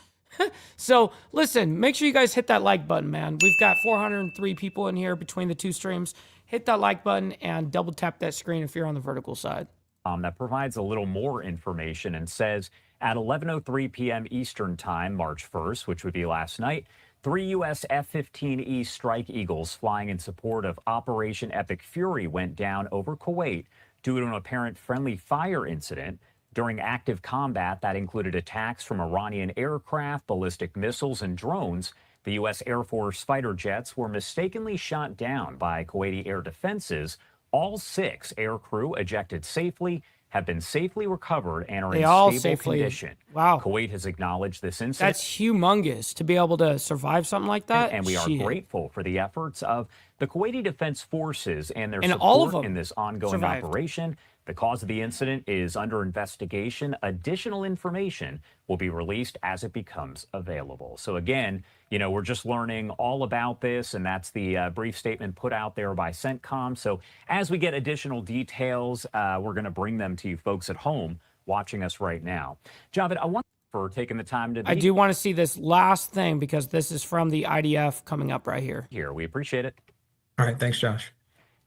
So, listen, make sure you guys hit that like button, man. We've got 403 people in here between the two streams. Hit that like button and double tap that screen if you're on the vertical side. That provides a little more information and says at 11:03 p.m. Eastern Time, March 1st, which would be last night, 3 U.S. F-15E Strike Eagles flying in support of Operation Epic Fury went down over Kuwait due to an apparent friendly fire incident. During active combat that included attacks from Iranian aircraft, ballistic missiles, and drones, the U.S. Air Force fighter jets were mistakenly shot down by Kuwaiti air defenses. All 6 air crew ejected safely, have been safely recovered, and are in stable condition. Wow. Kuwait has acknowledged this incident. That's humongous to be able to survive something like that. And we are grateful for the efforts of the Kuwaiti Defense Forces and their support all of them in this ongoing operation. The cause of the incident is under investigation. Additional information will be released as it becomes available. So again, we're just learning all about this, and that's the brief statement put out there by Sentcom. So as we get additional details, we're going to bring them to you folks at home watching us right now. Javed, I want... for taking the time to be I do want to see this last thing because this is from the IDF coming up right here. here. We appreciate it. All right. Thanks, Josh.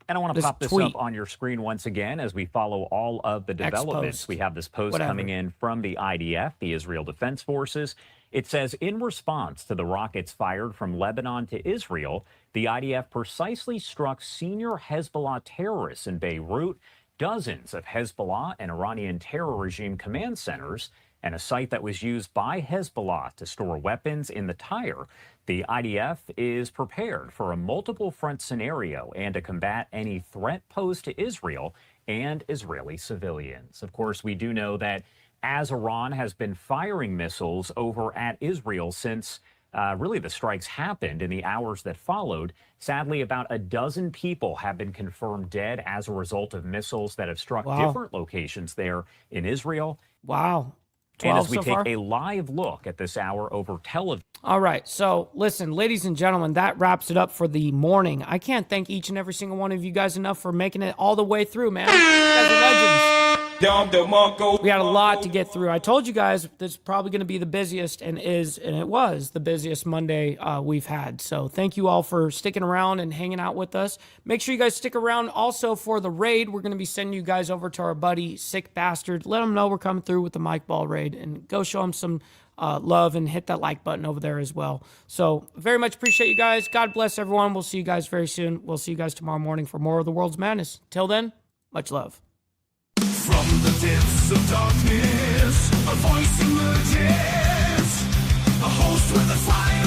And I want to This pop this tweet. up on your screen once again as we follow all of the developments. Post. We have this post Whatever. coming in from the IDF, the Israel Defense Forces. It says, in response to the rockets fired from Lebanon to Israel, the IDF precisely struck senior Hezbollah terrorists in Beirut, dozens of Hezbollah and Iranian terror regime command centers, and a site that was used by Hezbollah to store weapons in the Tyre. The IDF is prepared for a multiple front scenario and to combat any threat posed to Israel and Israeli civilians. Of course, we do know that as Iran has been firing missiles over at Israel since really the strikes happened in the hours that followed, sadly, about a dozen people have been confirmed dead as a result of missiles that have struck different locations there in Israel. Wow. And as we so take far? a live look at this hour over television. All right. So listen, ladies and gentlemen, that wraps it up for the morning. I can't thank each and every single one of you guys enough for making it all the way through, man. You guys are legends. We had a lot to get through. I told you guys this is probably going to be the busiest and it was the busiest Monday we've had. So thank you all for sticking around and hanging out with us. Make sure you guys stick around also for the raid. We're going to be sending you guys over to our buddy Sick Bastard. Let him know we're coming through with the Mike Ball raid and go show him some love and hit that like button over there as well. So very much appreciate you guys. God bless everyone. We'll see you guys very soon. We'll see you guys tomorrow morning for more of the world's madness. Till then, much love. From the depths of darkness, a voice emerges, a host with a fire.